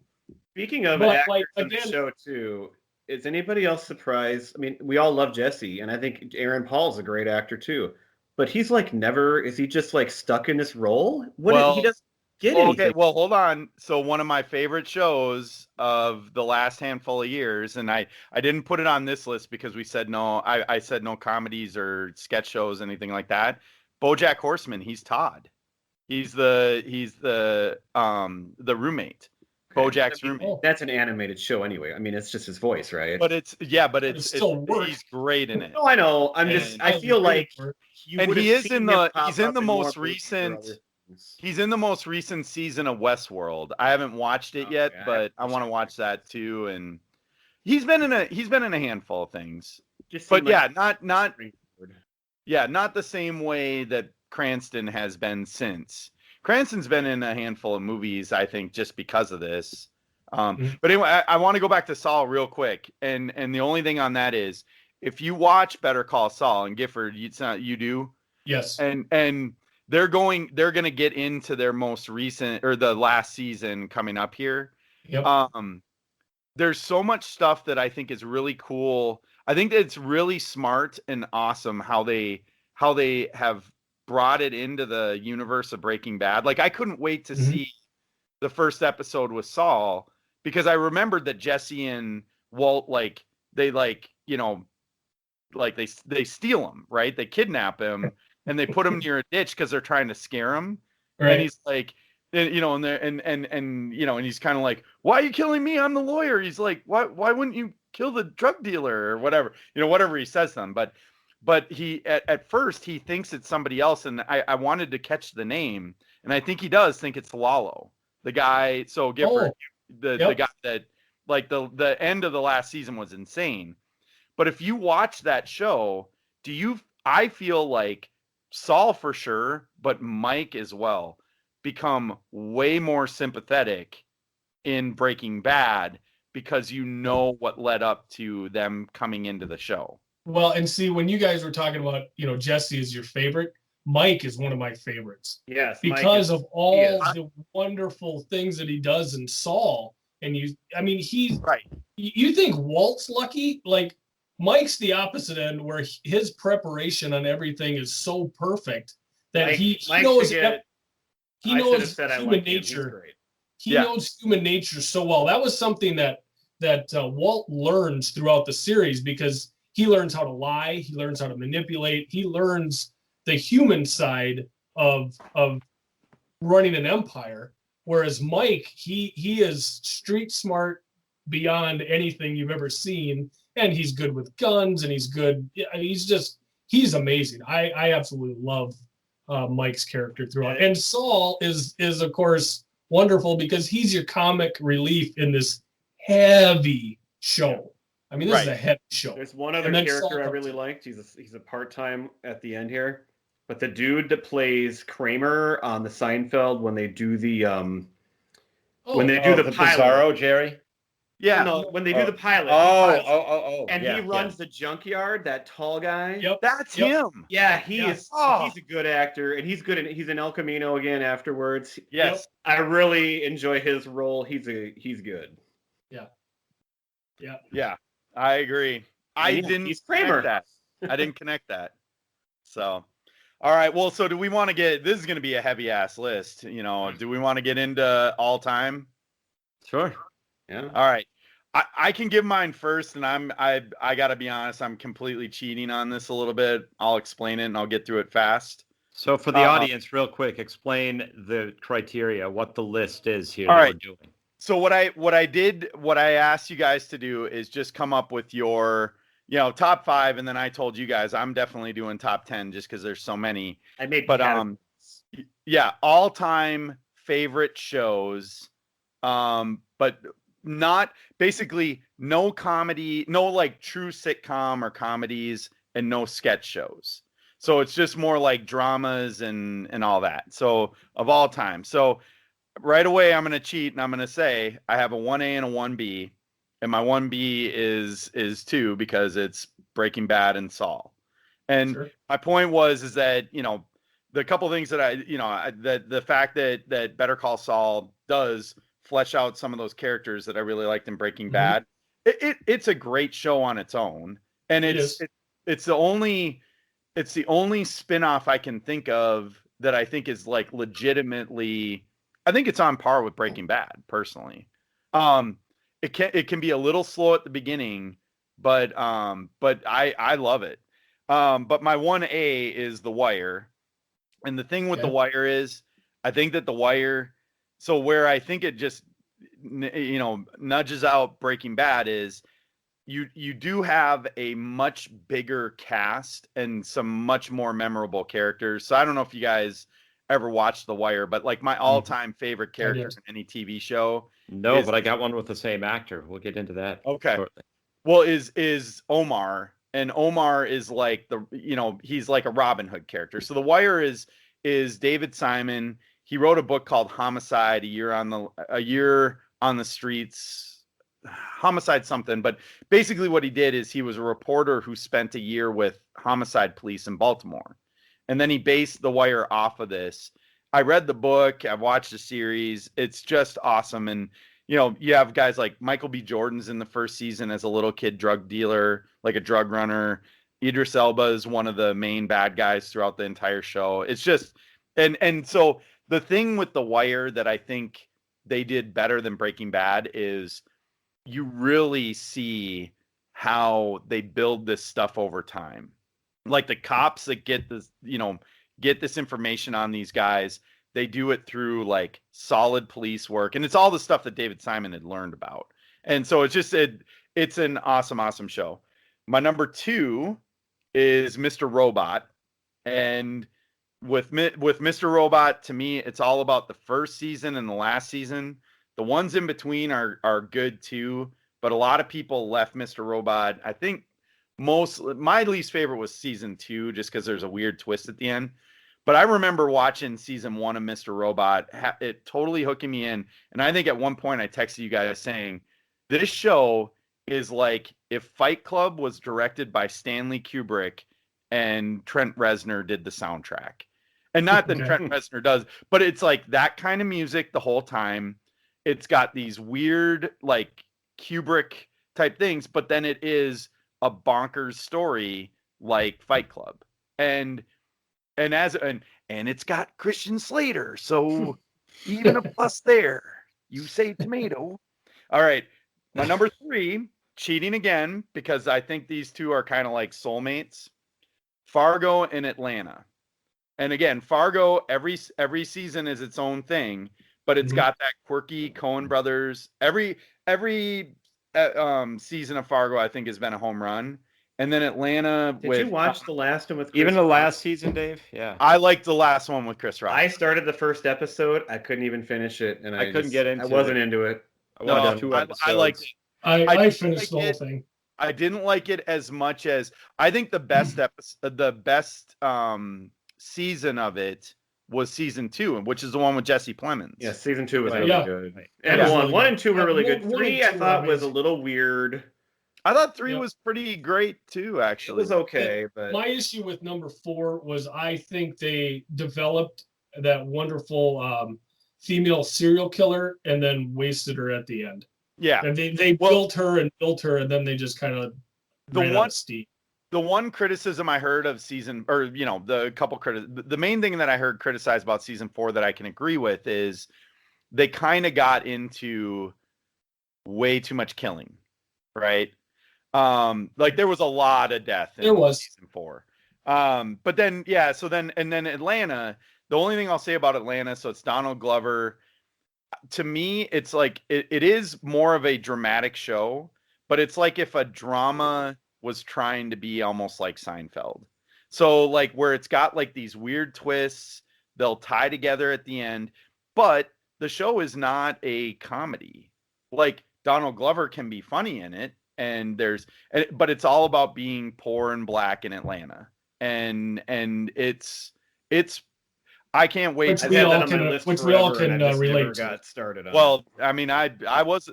Speaking of actors in the show too, is anybody else surprised? I mean, we all love Jesse, and I think Aaron Paul's a great actor too. But he's like is he just like stuck in this role? He doesn't get anything. Okay, well, hold on. So one of my favorite shows of the last handful of years, and I didn't put it on this list because we said no. I said no comedies or sketch shows, anything like that. BoJack Horseman. He's Todd. He's the roommate. BoJack's roommate. That's an animated show anyway. I mean, it's just his voice, right? But it's still he's great in it. No, I know. I feel like he's in the most recent. He's in the most recent season of Westworld. I haven't watched it yet, but I want to watch that too. And he's been in a handful of things. But not the same way that Cranston has been since. Cranston's been in a handful of movies, I think, just because of this. But anyway, I want to go back to Saul real quick. And the only thing on that is, if you watch Better Call Saul, and Gifford, you do? Yes. And they're going to get into their most recent, or the last season coming up here. Yep. There's so much stuff that I think is really cool. I think that it's really smart and awesome how they have brought it into the universe of Breaking Bad. Like, I couldn't wait to see the first episode with Saul, because I remembered that Jesse and Walt, they steal him, right? They kidnap him and they put him near a ditch because they're trying to scare him. Right. And he's like, and he's kind of like, "Why are you killing me? I'm the lawyer." He's like, "Why wouldn't you kill the drug dealer?" or whatever, whatever he says to them. But he at first he thinks it's somebody else, and I wanted to catch the name, and I think he does think it's Lalo, the guy. So Gifford, the guy that like the end of the last season was insane. But if you watch that show, I feel like Saul for sure, but Mike as well, become way more sympathetic in Breaking Bad because you know what led up to them coming into the show. Well, and see, when you guys were talking about, Jesse is your favorite, Mike is one of my favorites. Yes, because of all the wonderful things that he does in Saul. And he's right. You think Walt's lucky? Like, Mike's the opposite end, where his preparation on everything is so perfect that he knows human nature. He knows human nature so well. That was something that Walt learns throughout the series, because he learns how to lie, he learns how to manipulate, he learns the human side of running an empire. Whereas Mike, he is street smart beyond anything you've ever seen, and he's good with guns, and he's good. He's amazing. I absolutely love Mike's character throughout. And Saul is of course wonderful because he's your comic relief in this heavy show. I mean, this is a heavy show. There's one other character I really liked. He's a part-time at the end here, but the dude that plays Kramer on the Seinfeld when they do the pilot. Bizarro Jerry. Yeah. No, when they do the pilot. And he runs the junkyard, that tall guy. Yep. That's him. Yeah, he's a good actor, and he's in El Camino again afterwards. Yes. I really enjoy his role. He's good. Yeah, I agree. He's Kramer. I didn't connect that. So, all right. Well, so do we want to this is going to be a heavy ass list. Do we want to get into all time? Sure. Yeah. All right. I can give mine first, and I got to be honest, I'm completely cheating on this a little bit. I'll explain it and I'll get through it fast. So for the audience, real quick, explain the criteria, what the list is here all that right. we're doing. So what I asked you guys to do is just come up with your, top 5, and then I told you guys I'm definitely doing top 10 just because there's so many. All-time favorite shows, but not basically no comedy, no like true sitcom or comedies, and no sketch shows. So it's just more like dramas and all that. So of all time. So right away, I'm going to cheat, and I'm going to say I have a 1A and a 1B, and my 1B is 2 because it's Breaking Bad and Saul. And my point is that, the couple things that the fact that Better Call Saul does flesh out some of those characters that I really liked in Breaking Bad. It's a great show on its own, and it's the only spinoff I can think of that I think is like legitimately. I think it's on par with Breaking Bad, personally. It can be a little slow at the beginning, but I love it. But my 1A is The Wire, and the thing with The Wire is, I think that The Wire. So where I think it just nudges out Breaking Bad is you do have a much bigger cast and some much more memorable characters. So I don't know if you guys ever watched The Wire, but like my all-time favorite characters in any TV show. No, but I got one with the same actor. We'll get into that. Okay. Shortly. Well, is Omar, and Omar is like he's like a Robin Hood character. So The Wire is David Simon. He wrote a book called Homicide, a year on the streets, homicide something. But basically what he did is he was a reporter who spent a year with homicide police in Baltimore. And then he based The Wire off of this. I read the book. I've watched the series. It's just awesome. And, you have guys like Michael B. Jordan's in the first season as a little kid drug dealer, like a drug runner. Idris Elba is one of the main bad guys throughout the entire show. It's just, and so the thing with The Wire that I think they did better than Breaking Bad is you really see how they build this stuff over time. Like the cops that get this information on these guys, they do it through like solid police work, and it's all the stuff that David Simon had learned about. And so it's an awesome show. My number 2 is Mr. Robot, and with Mr. Robot, to me, it's all about the first season and the last season. The ones in between are good too, but a lot of people left Mr. Robot. I think my least favorite was season 2, just because there's a weird twist at the end. But I remember watching season 1 of Mr. Robot, it totally hooking me in. And I think at one point I texted you guys saying, this show is like if Fight Club was directed by Stanley Kubrick and Trent Reznor did the soundtrack. And not that Trent Reznor does, but it's like that kind of music the whole time. It's got these weird, like Kubrick type things, but then it is a bonkers story like Fight Club. And it's got Christian Slater, so even a plus there. You say tomato. All right. My number 3, cheating again, because I think these two are kind of like soulmates. Fargo and Atlanta. And again, Fargo, every season is its own thing, but it's got that quirky Coen brothers. Every season of Fargo, I think, has been a home run. And then Atlanta. Did you watch the last one with Chris even the Rock? last season, Dave? Yeah. I liked the last one with Chris Rock. I started the first episode. I couldn't even finish it, and I couldn't get into I wasn't into it. I liked it. I finished the whole thing. I didn't like it as much as I think the best season of it was season 2, which is the one with Jesse Plemons. Yeah, season 2 was really good. And And one and two were really good. One and 3 I two thought were was a amazing. little weird. I thought 3 was pretty great too, It actually. was okay, but My issue with number 4 was I think they developed that wonderful female serial killer and then wasted her at the end. Yeah. And they built her, and then they just kind of The one criticism I heard of season, or the main thing that I heard criticized about season 4 that I can agree with is they kind of got into way too much killing, right? Like there was a lot of death in season 4. But then and then Atlanta, the only thing I'll say about Atlanta, so it's Donald Glover. To me, it's like it is more of a dramatic show, but it's like if a drama was trying to be almost like Seinfeld. So like where it's got like these weird twists, they'll tie together at the end, but the show is not a comedy. Like Donald Glover can be funny in it, but it's all about being poor and black in Atlanta. And it's I can't wait. Which we all can relate to. Got started on. Well, I mean, I was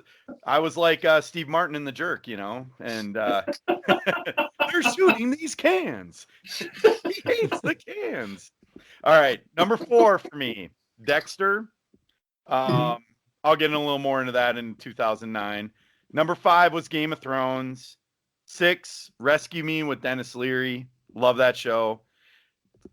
like Steve Martin in The Jerk, and they're shooting these cans. He hates the cans. All right, number 4 for me, Dexter. I'll get a little more into that in 2009. Number 5 was Game of Thrones. 6, Rescue Me with Dennis Leary. Love that show.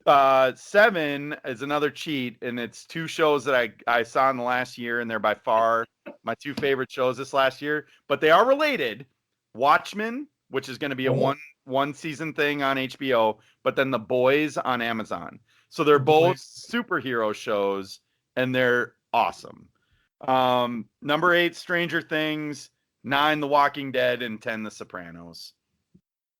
7 is another cheat, and it's 2 shows that I saw in the last year, and they're by far my 2 favorite shows this last year, but they are related. Watchmen, which is going to be a one season thing on HBO, but then The Boys on Amazon. So they're both superhero shows, and they're awesome. Number 8, Stranger Things. 9, The Walking Dead, and 10, The Sopranos.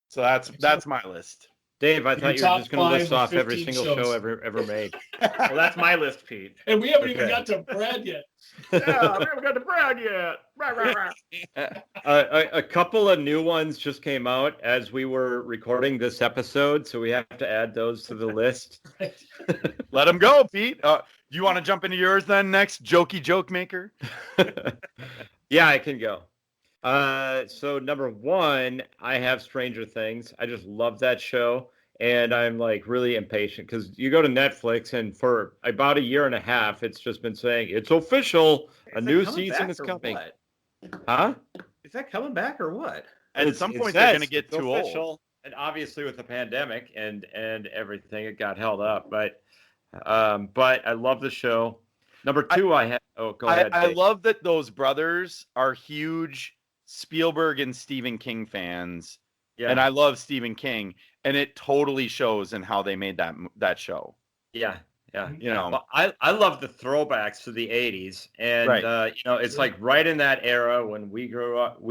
So that's my list. Dave, I thought you were just going to list off 15 every single show ever made. Well, that's my list, Pete. And we haven't even got to Brad yet. Yeah, we haven't got to Brad yet. A couple of new ones just came out as we were recording this episode, so we have to add those to the list. Let them go, Pete. You want to jump into yours then next, Jokey Joke Maker? Yeah, I can go. So number 1, I have Stranger Things. I just love that show, and I'm like really impatient because you go to Netflix, and for about a year and a half, it's just been saying it's official. A new season is coming. What? Huh? Is that coming back or what? At some point, they're going to get too old. And obviously, with the pandemic and everything, it got held up. But I love the show. Number 2, I have. Oh, go ahead. I love that those brothers are huge Spielberg and Stephen King fans. Yeah. And I love Stephen King, and it totally shows in how they made that show. Yeah. Yeah. Well, I love the throwbacks to the 80s, and it's like right in that era when we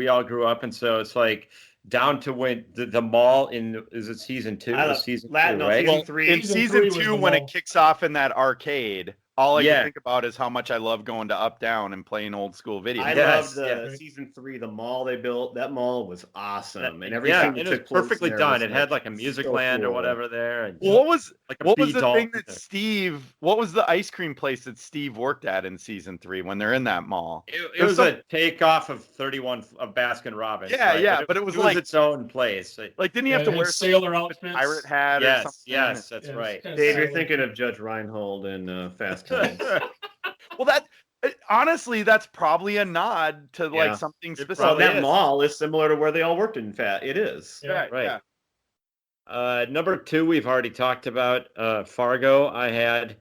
all grew up, and so it's like down to when the mall is it season 2 or season 2, right? Season 3. In season 2 when it kicks off in that arcade, all I Yeah. can think about is how much I love going to Up Down and playing old school video. I Yes, loved yeah. season 3, the mall they built. That mall was awesome, and Yeah, everything that and it was took place perfectly there done. was, It had like a music so land or cool. whatever there, and What was like a what was bee the doll thing that there. Steve? What was the ice cream place that Steve worked at in season 3 when they're in that mall? It There's was a takeoff of 31 of Baskin Robbins. Yeah, right? yeah, but it was it was like- its own place. Like, didn't he Yeah, have to it wear had some sailor outfits. pirate hat or Yes, something? yes, that's Yeah, right. it's Dave, you're Silent. thinking of Judge Reinhold in Fast Times. Well, honestly, that's probably a nod to Yeah. like something specific. Well, probably that is. mall is similar to where they all worked in Fat. It is. Yeah. Right. Number 2, we've already talked about Fargo. I had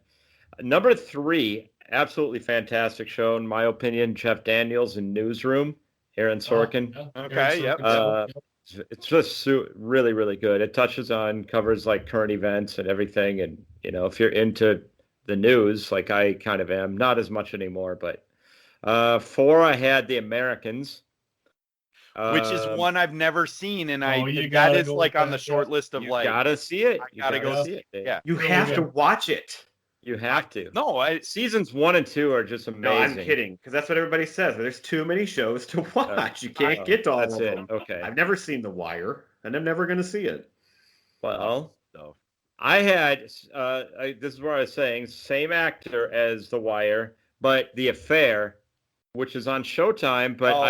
number 3, absolutely fantastic show in my opinion. Jeff Daniels in Newsroom. Aaron Sorkin. Oh, yeah. Okay, Aaron yep. Sorkin, yep. It's just really, really good. It covers like current events and everything. And, if you're into the news, like I kind of am, not as much anymore, but 4, I had The Americans. Which is one I've never seen, and you that gotta is go like with on the that, short yeah. list of You like. gotta see it. I You gotta go see it. Dave. Yeah. You Really have to good. watch it. You have to. No, Seasons 1 and 2 are just amazing. No, I'm kidding, because that's what everybody says. There's too many shows to watch. You can't get to all That's of it. them. Okay. I've never seen The Wire, and I'm never going to see it. Well, So I had this is what I was saying, same actor as The Wire, but The Affair, which is on Showtime, but Oh.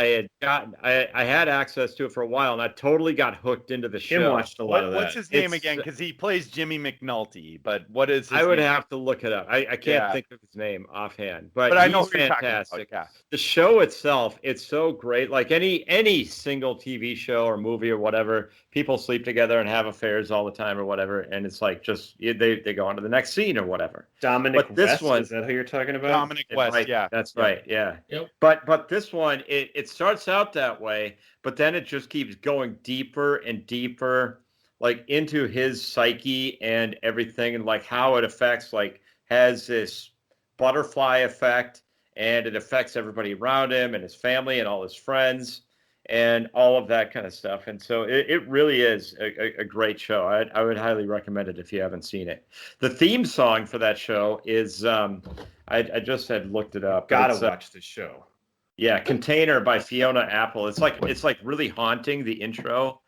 I had access to it for a while, and I totally got hooked into the Kim show. watched a lot of that. what's his name It's- again? Because he plays Jimmy McNulty, but what is his I would name? have to look it up. I can't Yeah. think of his name offhand, but But I know he's who you're talking about. fantastic. Yeah. The show itself, it's so great. Like any single TV show or movie or whatever, people sleep together and have affairs all the time or whatever, and it's like just they go on to the next scene or whatever. Dominic But this West, one- is that who you're talking about? Dominic West, Right, yeah. that's Yeah. right. Yeah. Yep. But this one, it starts out that way, but then it just keeps going deeper and deeper, like into his psyche and everything, and like how it affects, like has this butterfly effect, and it affects everybody around him and his family and all his friends and all of that kind of stuff. And so it really is a great show. I would highly recommend it if you haven't seen it. The theme song for that show is I just had looked it up. Gotta It's, watch this show. yeah, Container by Fiona Apple. It's like really haunting, the intro.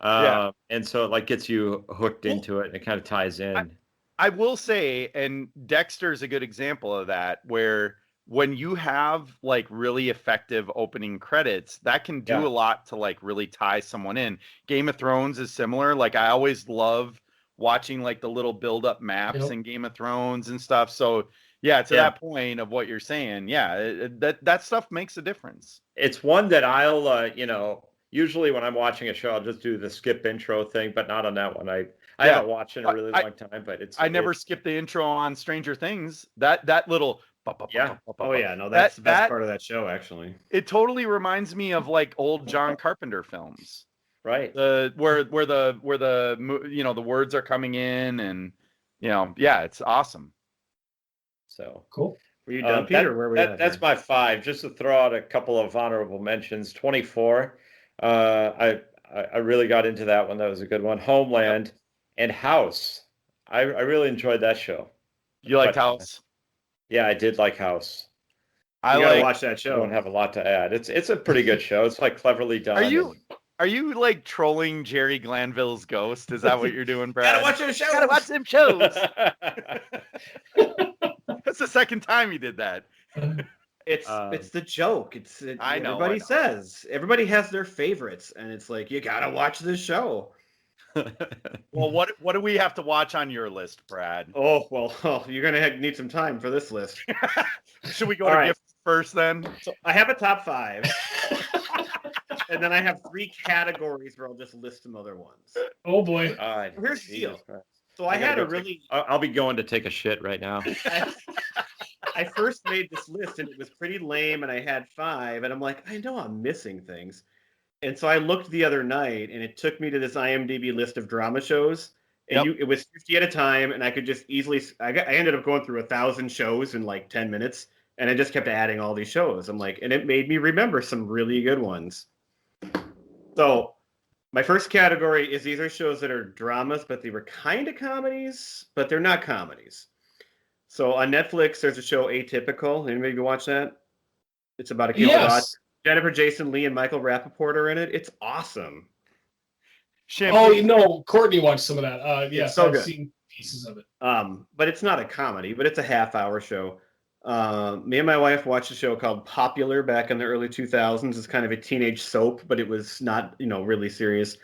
Yeah. And so it like gets you hooked into it and it kind of ties in. I will say, and Dexter's a good example of that, where when you have like really effective opening credits, that can do Yeah. a lot to like really tie someone in. Game of Thrones is similar. Like I always love watching like the little build up maps Yep. in Game of Thrones and stuff. So yeah, to Yeah. that point of what you're saying, yeah, that stuff makes a difference. It's one that I'll usually when I'm watching a show, I'll just do the skip intro thing, but not on that one. I Yeah. haven't watched it in a really long time, but I never skipped the intro on Stranger Things. That little Yeah. Oh yeah, no, that's the best that- part of that show, actually. it totally reminds me of like old John Carpenter films. right. Where the words are coming in, and yeah, it's awesome. So Cool. Were you done, Peter? Where were we at that's here? my 5. Just to throw out a couple of honorable mentions. 24. I really got into that one. That was a good one. Homeland and House. I really enjoyed that show. You liked But- House? Yeah, I did like House. I You gotta like. watch that I show. don't have a lot to add. It's a pretty good show. It's like cleverly done. Are you like trolling Jerry Glanville's ghost? Is that what you're doing, Brad? Gotta watch those shows. Gotta watch them shows. and That's the second time you did that. It's the joke. I know, Everybody I know. says everybody has their favorites, and it's like you gotta watch this show. Well, what do we have to watch on your list, Brad? Oh well, you're gonna need some time for this list. Should we go All to right. gift first then? So I have a top 5, and then I have 3 categories where I'll just list some other ones. Oh boy. Here's the deal. Jesus Christ. So I gotta had a go really I'll be going to take a shit right now. I first made this list and it was pretty lame, and I had 5, and I'm like, I know I'm missing things. And so I looked the other night, and it took me to this IMDb list of drama shows, and Yep. it was 50 at a time, and I could just easily. I ended up going through 1,000 shows in like 10 minutes, and I just kept adding all these shows. I'm like, and it made me remember some really good ones. So my first category is these are shows that are dramas, but they were kind of comedies, but they're not comedies. So on Netflix, there's a show Atypical. Anybody watch that? It's about a kid with Yes. Jennifer Jason Leigh and Michael Rappaport are in it. It's awesome. Oh, no, Courtney watched some of that. Yes, so I've good. seen pieces of it. But it's not a comedy, but it's a half-hour show. Me and my wife watched a show called Popular back in the early 2000s. It's kind of a teenage soap, but it was not, really serious.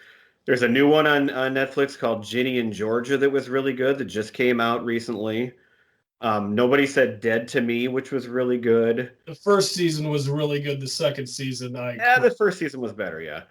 There's a new one on Netflix called Ginny in Georgia that was really good that just came out recently. Nobody Said Dead to Me, which was really good. The first season was really good. The second season, the first season was better, yeah.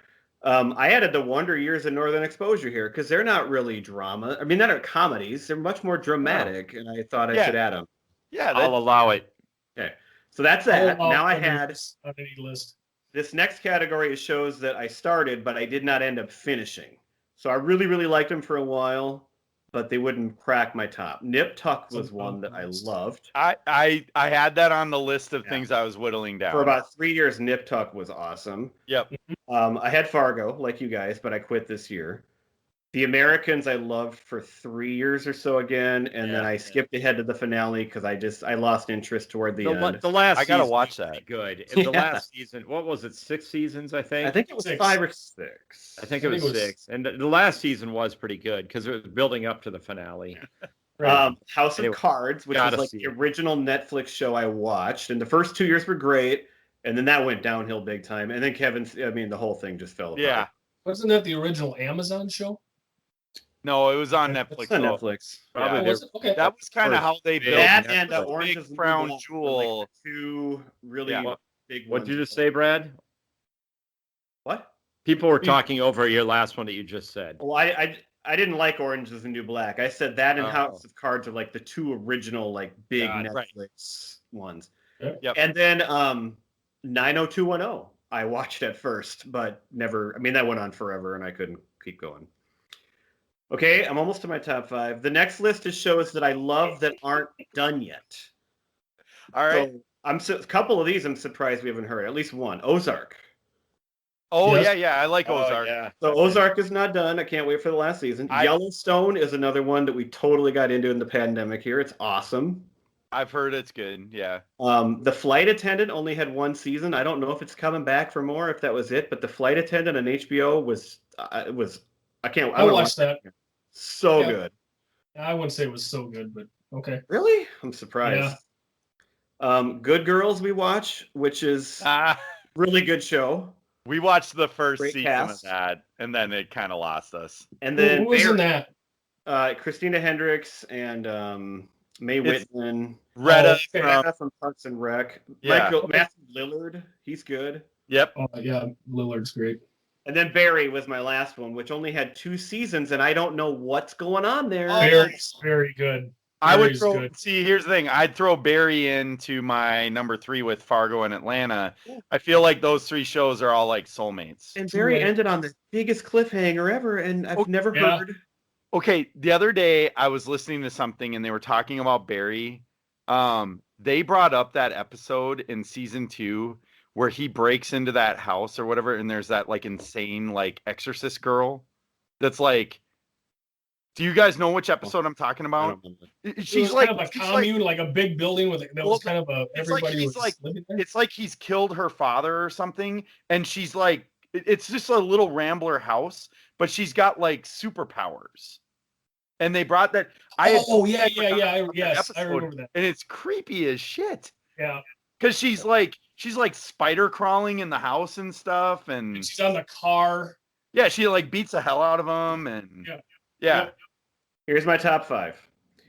I added The Wonder Years of Northern Exposure here because they're not really drama. I mean, they're not comedies. They're much more dramatic, and I thought I should add them. Yeah, I'll allow it. Okay, so that's that. Now I had on any list. This next category is shows that I started, but I did not end up finishing. So I really, really liked them for a while, but they wouldn't crack my top. Nip Tuck was one that I loved. I had that on the list of things I was whittling down. For about 3 years, Nip Tuck was awesome. Yep. I had Fargo, like you guys, but I quit this year. The Americans I loved for 3 years or so again, and then I skipped ahead to the finale because I lost interest toward the end. The last I gotta season watch was that. pretty good. The last season, what was it? 6 seasons, I think. I think it was 5 or 6. I think it was 6, and the last season was pretty good because it was building up to the finale. Right. House of Cards, which was like the original Netflix show I watched, and the first 2 years were great, and then that went downhill big time. And then the whole thing just fell apart. Yeah. Wasn't that the original Amazon show? No, it was on Netflix. It's on Netflix. Yeah. Was it? Okay. That was kind of how they built that Netflix. and Orange Big is the New Crown Black Jewel. were, like, the two really big ones. What did you just say, Brad? What? People were talking over your last one that you just said. Well, I didn't like Orange is the New Black. I said that and House of Cards are like the two original like big Netflix ones. Yep. And then 90210 I watched at first, but never. I mean, that went on forever, and I couldn't keep going. Okay, I'm almost to my top 5. The next list is shows that I love that aren't done yet. All right. So a couple of these I'm surprised we haven't heard. At least one. Ozark. Oh, yeah. I like Ozark. Yeah. So Ozark is not done. I can't wait for the last season. Yellowstone is another one that we totally got into in the pandemic here. It's awesome. I've heard it's good. Yeah. The Flight Attendant only had 1 season. I don't know if it's coming back for more, if that was it, but The Flight Attendant on HBO was I watched that. So good. I wouldn't say it was so good, but okay. Really? I'm surprised. Yeah. Good Girls we watch, which is really good show. We watched the first Great season cast. of that, and then it kind of lost us. And then who was in that? Christina Hendricks and Mae Whitman. Retta from Parks and Rec. Yeah. Matthew Lillard. He's good. Yep. Oh, yeah. Lillard's great. And then Barry was my last one, which only had 2 seasons, and I don't know what's going on there. Barry's very good. I would here's the thing. I'd throw Barry into my number 3 with Fargo and Atlanta. Yeah. I feel like those 3 shows are all like soulmates. And Barry ended on the biggest cliffhanger ever, and I've never heard. Okay, the other day I was listening to something and they were talking about Barry. They brought up that episode in season 2 where he breaks into that house or whatever, and there's that like insane like exorcist girl that's like, do you guys know which episode I'm talking about? She's like kind of a commune, like a big building with that was kind of a everybody was living there. It's like he's killed her father or something, and she's like, it's just a little rambler house, but she's got like superpowers. And they brought that. Yes, I remember that. And it's creepy as shit. Yeah, because she's like spider crawling in the house and stuff, and she's on the car. Yeah, she like beats the hell out of him, and yeah. Here's my top 5.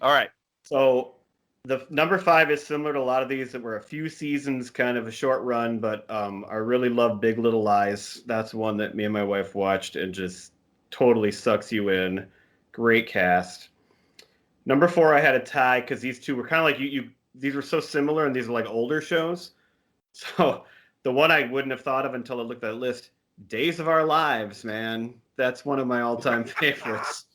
All right. So the number 5 is similar to a lot of these that were a few seasons, kind of a short run, but I really love Big Little Lies. That's one that me and my wife watched and just totally sucks you in. Great cast. Number 4, I had a tie because these two were kind of like you. These were so similar, and these are like older shows. So the one I wouldn't have thought of until I looked at that list, Days of Our Lives, man. That's one of my all-time favorites.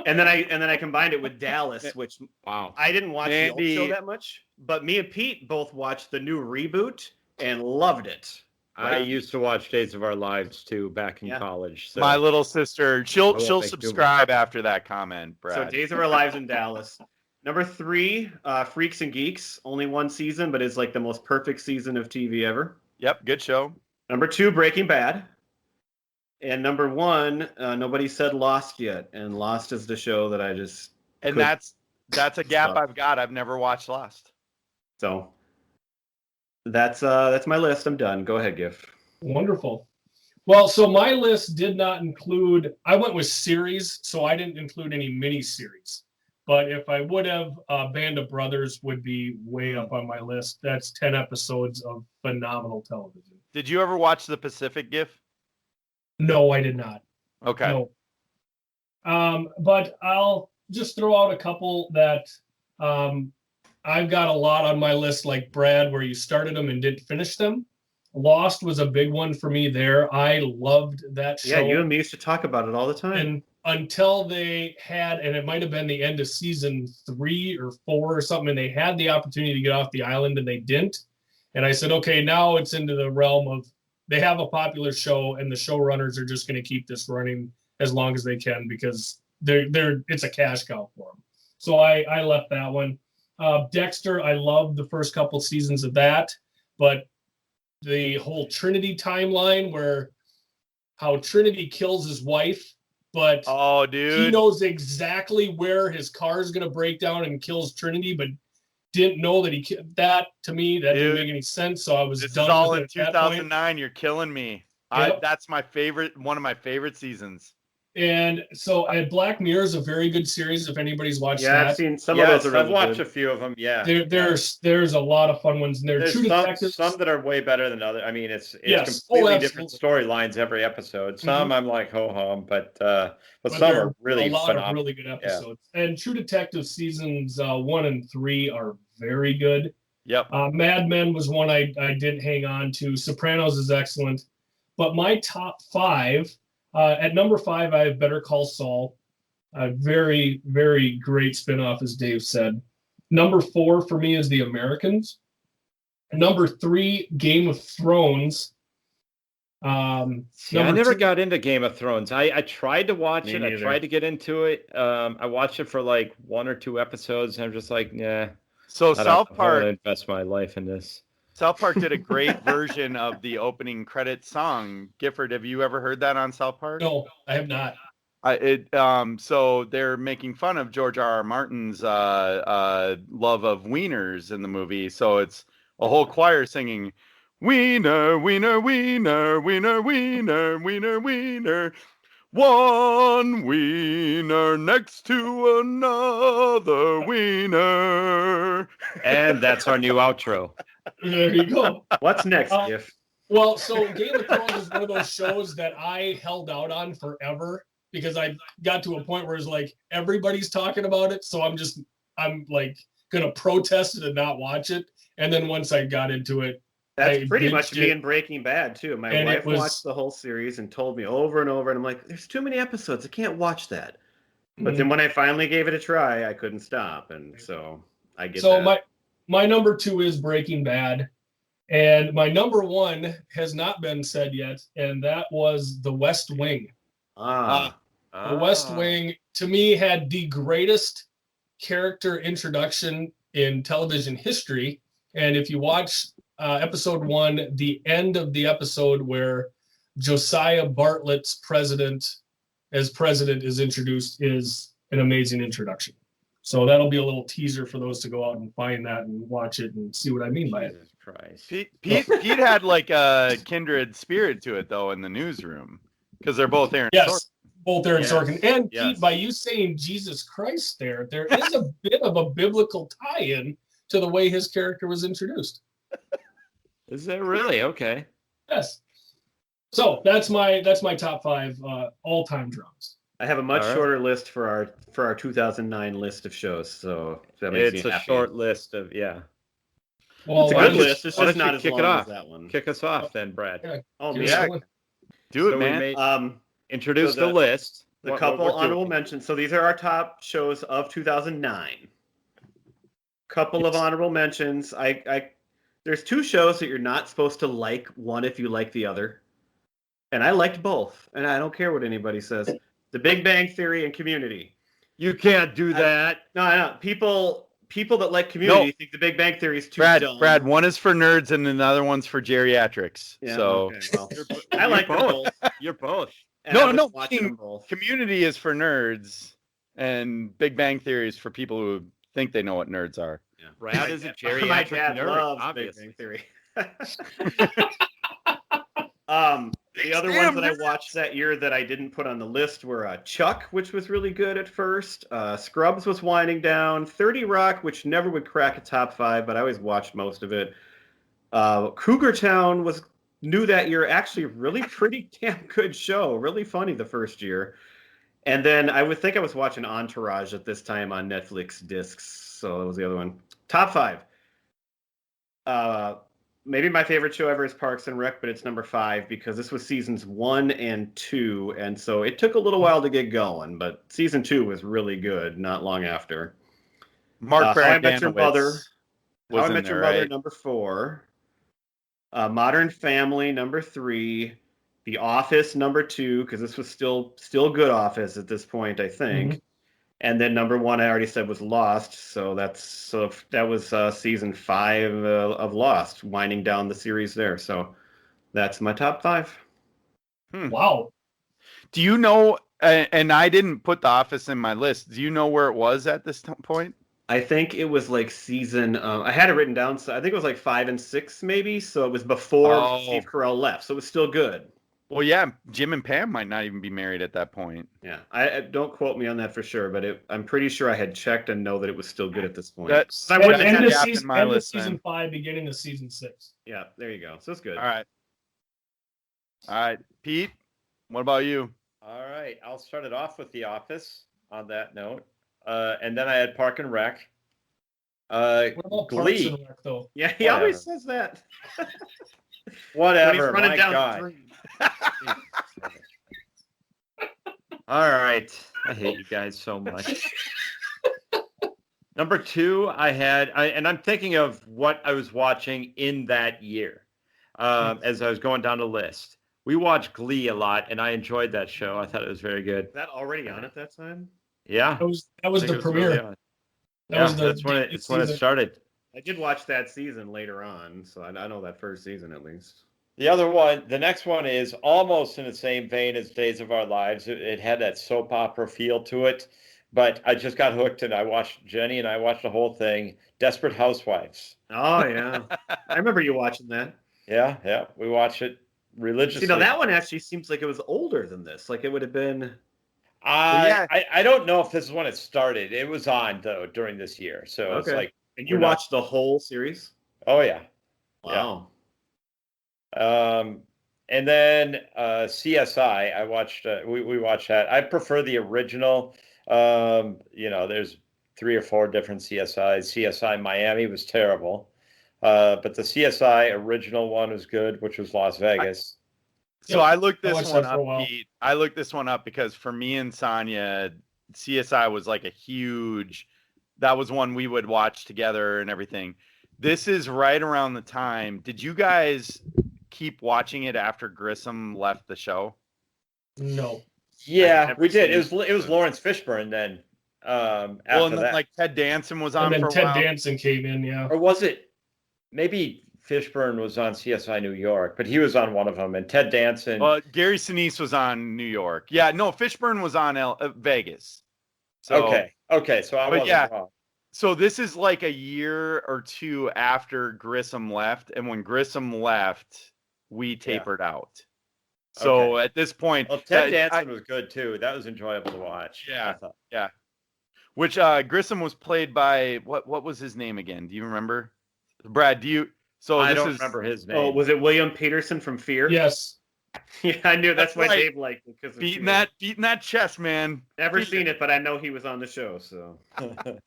And then I combined it with Dallas, which I didn't watch the old show that much, but me and Pete both watched the new reboot and loved it. I used to watch Days of Our Lives too back in college. So. My little sister, she'll subscribe after that comment, Brad. So Days of Our Lives in Dallas. Number 3, Freaks and Geeks. Only one season, but is like the most perfect season of TV ever. Yep, good show. Number 2, Breaking Bad. And number 1, nobody said Lost yet, and Lost is the show that I just And couldn't that's a gap stop. I've got. I've never watched Lost. So that's my list. I'm done. Go ahead, Giff. Wonderful. Well, so my list did not include, I went with series, so I didn't include any mini series. But if I would have, Band of Brothers would be way up on my list. That's 10 episodes of phenomenal television. Did you ever watch The Pacific GIF? No, I did not. Okay. No. But I'll just throw out a couple that I've got a lot on my list, like Brad, where you started them and didn't finish them. Lost was a big one for me there. I loved that show. Yeah, you and me used to talk about it all the time. And until they had, and it might have been the end of season 3 or 4 or something, and they had the opportunity to get off the island and they didn't. And I said, okay, now it's into the realm of they have a popular show and the showrunners are just going to keep this running as long as they can because it's a cash cow for them. So I left that one. Dexter, I loved the first couple seasons of that, but the whole Trinity timeline where how Trinity kills his wife, but Oh, dude. he knows exactly where his car is going to break down and kills Trinity, but didn't know that that to me, that didn't Dude, make any sense. So I was This is done all with in it at that point. 2009. You're killing me. Yep. That's my favorite, one of my favorite seasons. And so Black Mirror is a very good series if anybody's watched Yeah, that. I've seen some of those. Are I've really watched good. a few of them. Yeah, There's a lot of fun ones in there. there's True Detectives. some that are way better than others. I mean, it's Yes. completely Oh, different storylines every episode. Some I'm like ho hum, but But some there are really a lot phenomenal. of really good episodes. And True Detective seasons 1 and 3 are very good. Yep. Mad Men was one I didn't hang on to. Sopranos is excellent. But my top 5, at number 5, I have Better Call Saul. A very, very great spinoff, as Dave said. Number 4 for me is The Americans. Number 3, Game of Thrones. See, I never got into Game of Thrones. I tried to watch Me it. I neither. tried to get into it. I watched it for like 1 or 2 episodes, and I'm just like, nah. So I South don't want to Park invest my life in this. did a great version of the opening credits song. Gifford, have you ever heard that on South Park? No, I have not. So they're making fun of George R.R. Martin's love of wieners in the movie. So it's a whole choir singing wiener, wiener, wiener, wiener, wiener, wiener, wiener. One wiener next to another wiener. And that's our new outro. There you go. What's next, Uh, Giff? Well, so Game of Thrones is one of those shows that I held out on forever because I got to a point where it's like everybody's talking about it. So I'm like going to protest it and not watch it. And then once I got into it, That's I pretty binged much me it. in Breaking Bad too. My And it wife was- watched the whole series and told me over and over, and I'm like, "There's too many episodes. I can't watch that." But then when I finally gave it a try, I couldn't stop, and so I get So that. my number 2 is Breaking Bad. And my number 1 has not been said yet, and that was The West Wing. The West Wing, to me, had the greatest character introduction in television history. And if you watch episode 1, the end of the episode where Josiah Bartlett's president is introduced is an amazing introduction. So that'll be a little teaser for those to go out and find that and watch it and see what I mean by it. Jesus Christ. Pete had like a kindred spirit to it though in the newsroom because they're both Aaron Sorkin. Yes, both Aaron Yes, Sorkin. And yes. Pete, by you saying Jesus Christ there is a bit of a biblical tie-in to the way his character was introduced. Is that really? Okay. Yes. So that's my top 5 all-time dramas. I have a much All right. shorter list for our 2009 list of shows. So if that makes It's you a happy. short list of, yeah. Well, It's a Why good don't you- list. It's why just don't you not as kick it long off? as that one. Kick us off then, Brad. Yeah. Oh here's yeah. man. one. Do it, So we man. made- Introduce so the the- list. The What couple we're doing. honorable mentions. So these are our top shows of 2009. Couple of Yes. honorable mentions. There's 2 shows that you're not supposed to like one if you like the other. And I liked both. And I don't care what anybody says. The Big Bang Theory and Community. You can't do that. No. People that like Community think The Big Bang Theory is too dumb. Brad, one is for nerds and another one's for geriatrics. Yeah, so okay, well, I like them both. You're both. And I was no, watching them both. Community is for nerds, and Big Bang Theory is for people who think they know what nerds are. Yeah. Brad is a geriatric My dad nerd, loves obviously. Big Bang Theory. The other ones that I watched that year that I didn't put on the list were Chuck, which was really good at first. Scrubs was winding down. 30 Rock, which never would crack a top 5, but I always watched most of it. Cougar Town was new that year. Actually, really pretty damn good show. Really funny the first year. And then I would think I was watching Entourage at this time on Netflix discs. So that was the other one. Top 5. Maybe my favorite show ever is Parks and Rec, but it's number 5 because this was seasons 1 and 2, and so it took a little while to get going. But season 2 was really good. Not long after. Mark How I Met Your Mother. was How I in Met there, Your Mother, right? number 4. Modern Family, number 3. The Office, number 2, because this was still good Office at this point, I think. And then number 1, I already said, was Lost. So that was season 5 of Lost, winding down the series there. So that's my top 5. Wow. Do you know? And I didn't put The Office in my list. Do you know where it was at this point? I think it was like season. I had it written down. So I think it was like 5 and 6, maybe. So it was before Steve Carell left. So it was still good. Well, yeah, Jim and Pam might not even be married at that point. Yeah, I don't quote me on that for sure, but I'm pretty sure I had checked and know that it was still good at this point. That's I wouldn't have End had of it. season- my list, season then. 5, beginning of season 6. Yeah, there you go. So it's good. All right, Pete. What about you? All right, I'll start it off with The Office on that note. And then I had Park and Rec. What about Parks Glee. and Rec, though? Yeah, he Whatever. always says that. Whatever, When he's running my down God. the street. All right. I hate you guys so much. Number 2, and I'm thinking of what I was watching in that year as I was going down the list. We watched Glee a lot, and I enjoyed that show. I thought it was very good. Is that already on at that time? Yeah. That was I think the it was premiere. early on. That Yeah, was the that's when it's when it season. started. I did watch that season later on, so I know that first season at least. The next one is almost in the same vein as Days of Our Lives. It had that soap opera feel to it, but I just got hooked and I watched Jenny and I watched the whole thing. Desperate Housewives. Oh yeah, I remember you watching that. Yeah, we watched it religiously. That one actually seems like it was older than this. Like it would have been. yeah. I don't know if this is when it started. It was on though during this year, so it's Okay. like, And you we're not- watched the whole series? oh yeah. Wow. And then CSI, I watched. We watched that. I prefer the original. There's 3 or 4 different CSIs. CSI Miami was terrible, but the CSI original one was good, which was Las Vegas. So I looked I this watched one that for a up, while. Pete. I looked this one up because for me and Sonia, CSI was like a huge. That was one we would watch together and everything. This is right around the time. Did you guys keep watching it after Grissom left the show? No. Yeah, never we did. seen It was Lawrence Fishburne then. After Well, and then that, like Ted Danson was on And then for a Ted while. Danson came in, yeah. or was it? Maybe Fishburne was on CSI New York, but he was on one of them, and Ted Danson. Gary Sinise was on New York. Yeah, no, Fishburne was on Vegas. So, Okay, so I but wasn't yeah. wrong. So this is like a year or 2 after Grissom left, and when Grissom left, we tapered out. So at this point, Well, Ted Danson was good too. That was enjoyable to watch. Yeah. I thought. which Grissom was played by what was his name again? Do you remember? Brad, do you? So I this don't is remember his name. Oh, was it William Peterson from Fear? Yes. Yeah, I knew that's why That's right. Dave liked it because beating that chest, man. Never seen it, but I know he was on the show. So Let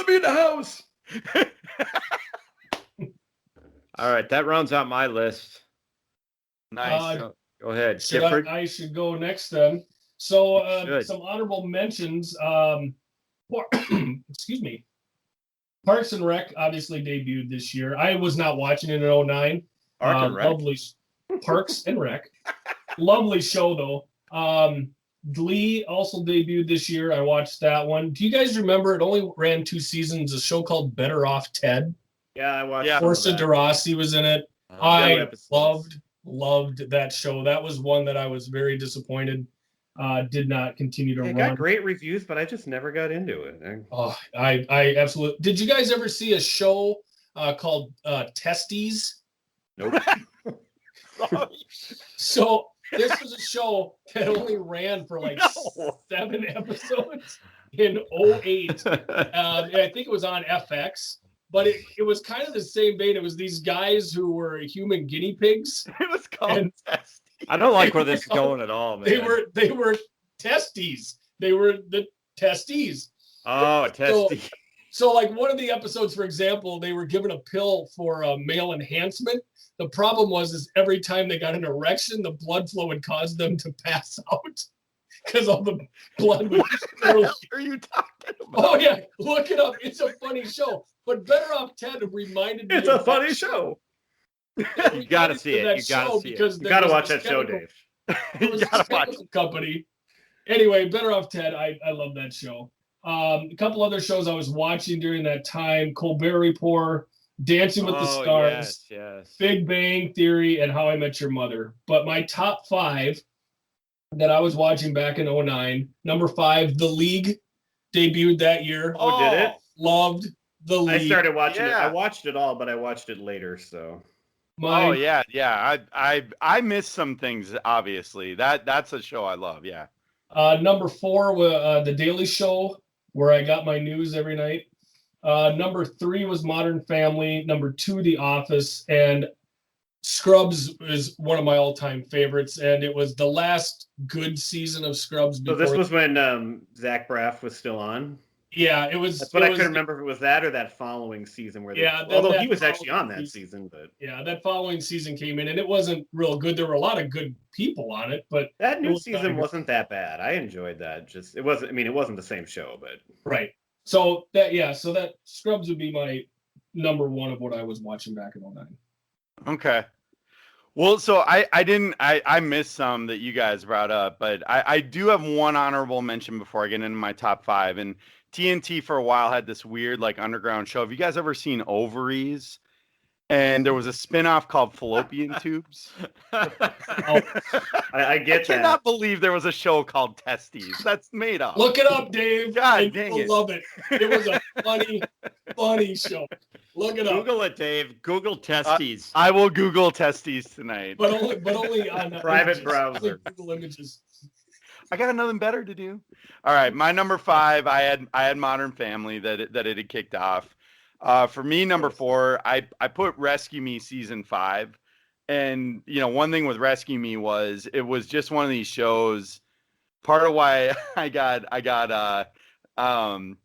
me in the house. All right, that rounds out my list. Nice. Go ahead, Should Gifford. I should go next then. So Should. some honorable mentions. Excuse me. Parks and Rec obviously debuted this year. I was not watching it in 2009. Park and Rec. Lovely Parks and Rec. Lovely show though. Glee also debuted this year. I watched that one. Do you guys remember? It only ran 2 seasons. A show called Better Off Ted. Yeah, I watched. Yeah. some of Orson that. DeRossi was in it. Good I episodes. loved that show. That was one that I was very disappointed did not continue to It run. got great reviews, but I just never got into it. Oh, I absolutely. Did you guys ever see a show called Testes? Nope. So this was a show that only ran for like No. 7 episodes in 08. I think it was on FX, but it was kind of the same vein. It was these guys who were human guinea pigs. It was called And- Testy. I don't like where this is going at all, man. They were testes. They were the testes. Oh, testy. So like one of the episodes, for example, they were given a pill for male enhancement. The problem was every time they got an erection, the blood flow would cause them to pass out because all the blood would What are you talking about? Oh yeah, look it up. It's a funny show. But Better Off Ted reminded me It's of a funny that show. You gotta see it. You gotta see it. because You got to there was watch this that show, chemical- Dave. there was You gotta this watch chemical company. Anyway, Better Off Ted. I love that show. A couple other shows I was watching during that time: Colbert Report, Dancing with the Stars, Yes. Big Bang Theory, and How I Met Your Mother. But my top 5 that I was watching back in 09, number 5, The League, debuted that year. Oh, did it? Loved The League. I started watching it. Yeah. I watched it all, but I watched it later. So My, Oh yeah. I missed some things. Obviously, that's a show I love. Yeah. Number 4 was The Daily Show, where I got my news every night. Number 3 was Modern Family. Number 2, The Office, and Scrubs is one of my all-time favorites. And it was the last good season of Scrubs. So Before, this was when Zach Braff was still on. yeah, it was. That's what it I was- couldn't remember if it was that or that following season where they. Yeah, although that he was actually on following that season, but Yeah, that following season came in, and it wasn't real good. There were a lot of good people on it, but that It new was season not- wasn't that bad. I enjoyed that. Just it wasn't. I mean, it wasn't the same show, but right. So that Scrubs would be my number 1 of what I was watching back in 09. Okay. Well, so I missed some that you guys brought up, but I do have one honorable mention before I get into my top 5. And TNT for a while had this weird like underground show. Have you guys ever seen Ovaries? And there was a spin-off called Fallopian Tubes. I I get that. cannot believe there was a show called Testes. That's made up. Look it up, Dave. God and dang you'll it. love it. It was a funny show. Look it up, Google it, Dave. Google testes. I will Google Testes tonight. but only on Private images. browser. Only Google Images. I got nothing better to do. All right, my number 5, I had Modern Family that it had kicked off. For me, number 4, I put Rescue Me season 5, and one thing with Rescue Me was it was just one of these shows. Part of why I got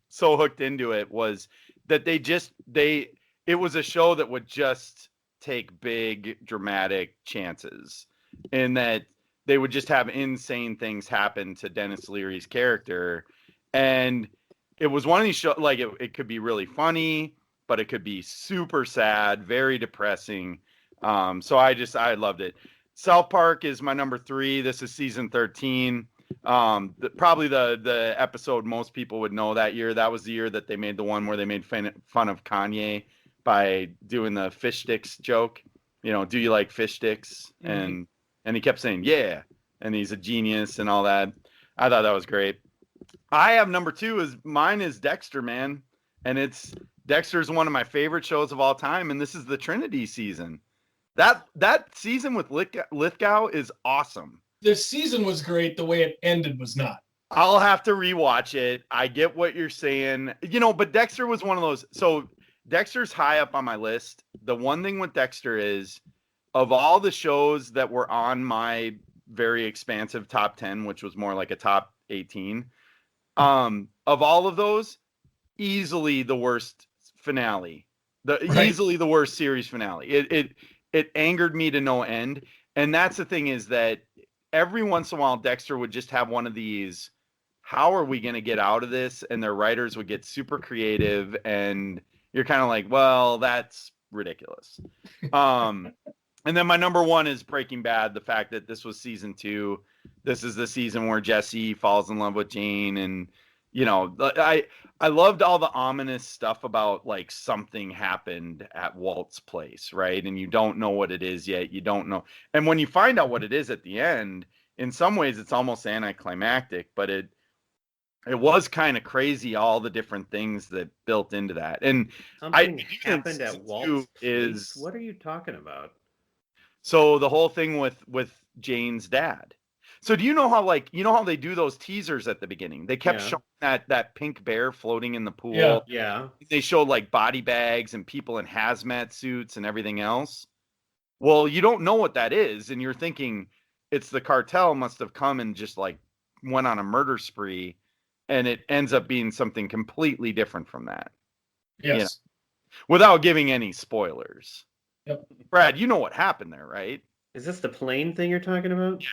so hooked into it was that it was a show that would just take big dramatic chances, in that they would just have insane things happen to Dennis Leary's character. And it was one of these shows, like it could be really funny, but it could be super sad, very depressing. So I loved it. South Park is my number 3. This is season 13. Probably the episode most people would know that year. That was the year that they made the one where they made fun of Kanye by doing the fish sticks joke. Do you like fish sticks? Mhm. And he kept saying, yeah. And he's a genius and all that. I thought that was great. I have number 2 mine is Dexter, man. And Dexter's one of my favorite shows of all time. And this is the Trinity season. That season with Lithgow is awesome. This season was great. The way it ended was not. I'll have to rewatch it. I get what you're saying. But Dexter was one of those. So Dexter's high up on my list. The one thing with Dexter is, of all the shows that were on my very expansive top 10, which was more like a top 18, of all of those, easily the worst finale. Easily the worst series finale. It angered me to no end. And that's the thing, is that every once in a while Dexter would just have one of these, how are we going to get out of this? And their writers would get super creative, and you're kind of like, well, that's ridiculous. And And then my number one is Breaking Bad. The fact that this was season 2, this is the season where Jesse falls in love with Jane, and I loved all the ominous stuff about like something happened at Walt's place, right? And you don't know what it is yet. You don't know, and when you find out what it is at the end, in some ways it's almost anticlimactic, but it was kind of crazy, all the different things that built into that. And something happened at Walt's place. What are you talking about? So the whole thing with Jane's dad. So do you know how they do those teasers at the beginning? They kept showing that pink bear floating in the pool. Yeah. They showed like body bags and people in hazmat suits and everything else. Well, you don't know what that is, and you're thinking it's the cartel must have come and just like went on a murder spree, and it ends up being something completely different from that. Yes. Without giving any spoilers. Yep. Brad, you know what happened there, right? Is this the plane thing you're talking about?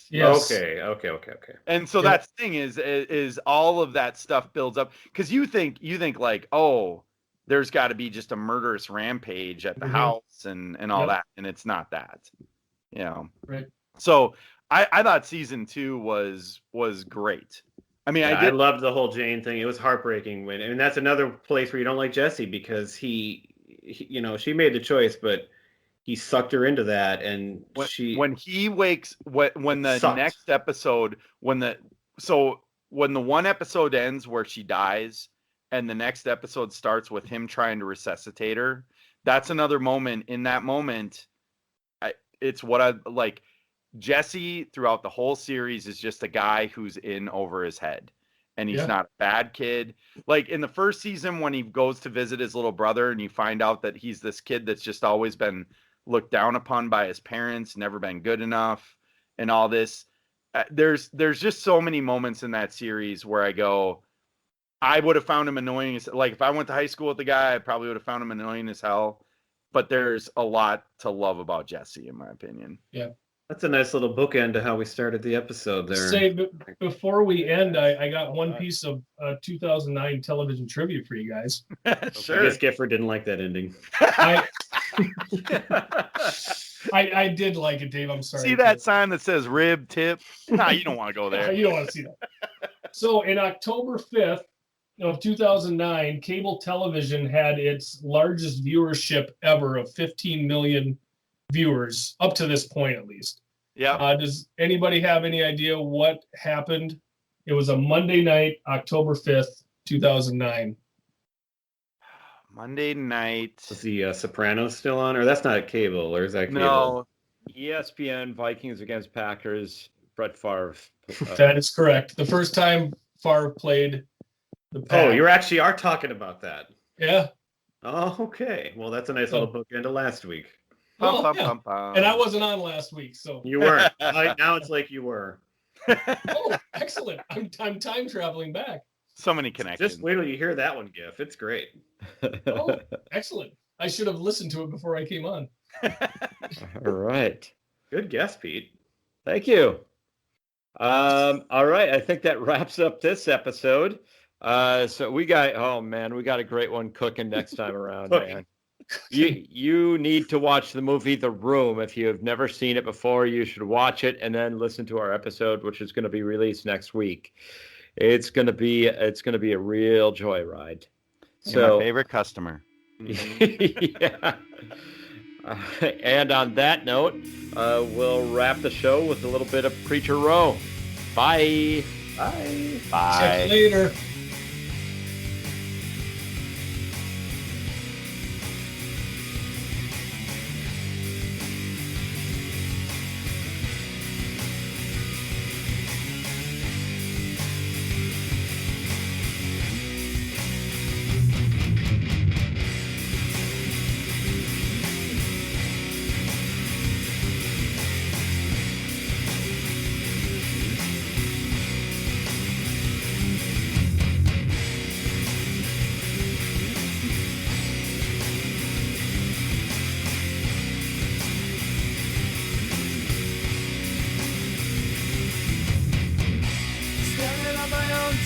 Yes. Okay. And so that thing is all of that stuff builds up, because you think like, oh, there's got to be just a murderous rampage at the house and all that, and it's not that, Right. So I thought season 2 was great. I mean, I loved the whole Jane thing. It was heartbreaking and that's another place where you don't like Jesse, because he she made the choice, but he sucked her into that, and when the next episode, when the one episode ends where she dies and the next episode starts with him trying to resuscitate her, that's another moment. In that moment, it's what I like. Jesse throughout the whole series is just a guy who's in over his head, and he's not a bad kid. Like in the first season, when he goes to visit his little brother and you find out that he's this kid that's just always been looked down upon by his parents, never been good enough, and all this. There's just so many moments in that series where I go, I would have found him annoying. Like if I went to high school with the guy, I probably would have found him annoying as hell. But there's a lot to love about Jesse, in my opinion. Yeah. That's a nice little bookend to how we started the episode there. Say, before we end, I got one piece of 2009 television trivia for you guys. Sure. I guess Gifford didn't like that ending. I did like it, Dave. I'm sorry. See that sign that says rib tip? Nah, you don't want to go there. You don't want to see that. So in October 5th of 2009, cable television had its largest viewership ever of 15 million viewers, up to this point at least. Yeah. Does anybody have any idea what happened? It was a Monday night, October 5th, 2009. Monday night. Is the Sopranos still on? Or that's not cable, or is that cable? No. ESPN, Vikings against Packers, Brett Favre. That is correct. The first time Favre played the Pack. Oh, you actually are talking about that. Yeah. Oh, okay. Well, that's a nice little bookend to last week. And I wasn't on last week, so you weren't. Now it's like you were. Oh, excellent! I'm time traveling back. So many connections. Just wait till you hear that one, Giff. It's great. Oh, excellent! I should have listened to it before I came on. All right. Good guess, Pete. Thank you. All right. I think that wraps up this episode. So we got a great one cooking next time around, man. You need to watch the movie The Room. If you have never seen it before, you should watch it and then listen to our episode, which is going to be released next week. It's going to be a real joyride. So my favorite customer. Yeah. And on that note, we'll wrap the show with a little bit of Preacher Row. Bye. Bye. Check you later.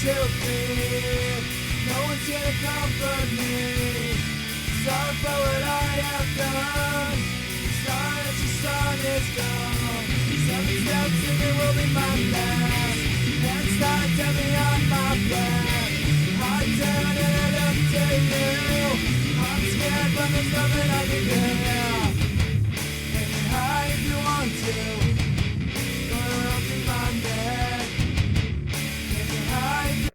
No one's gonna comfort me. Sorry for what I have done. Sorry that you saw stone. 7 steps and it will be my last. Next time, tell me on my plan. I turn it up to you. I'm scared, but there's nothing I can do.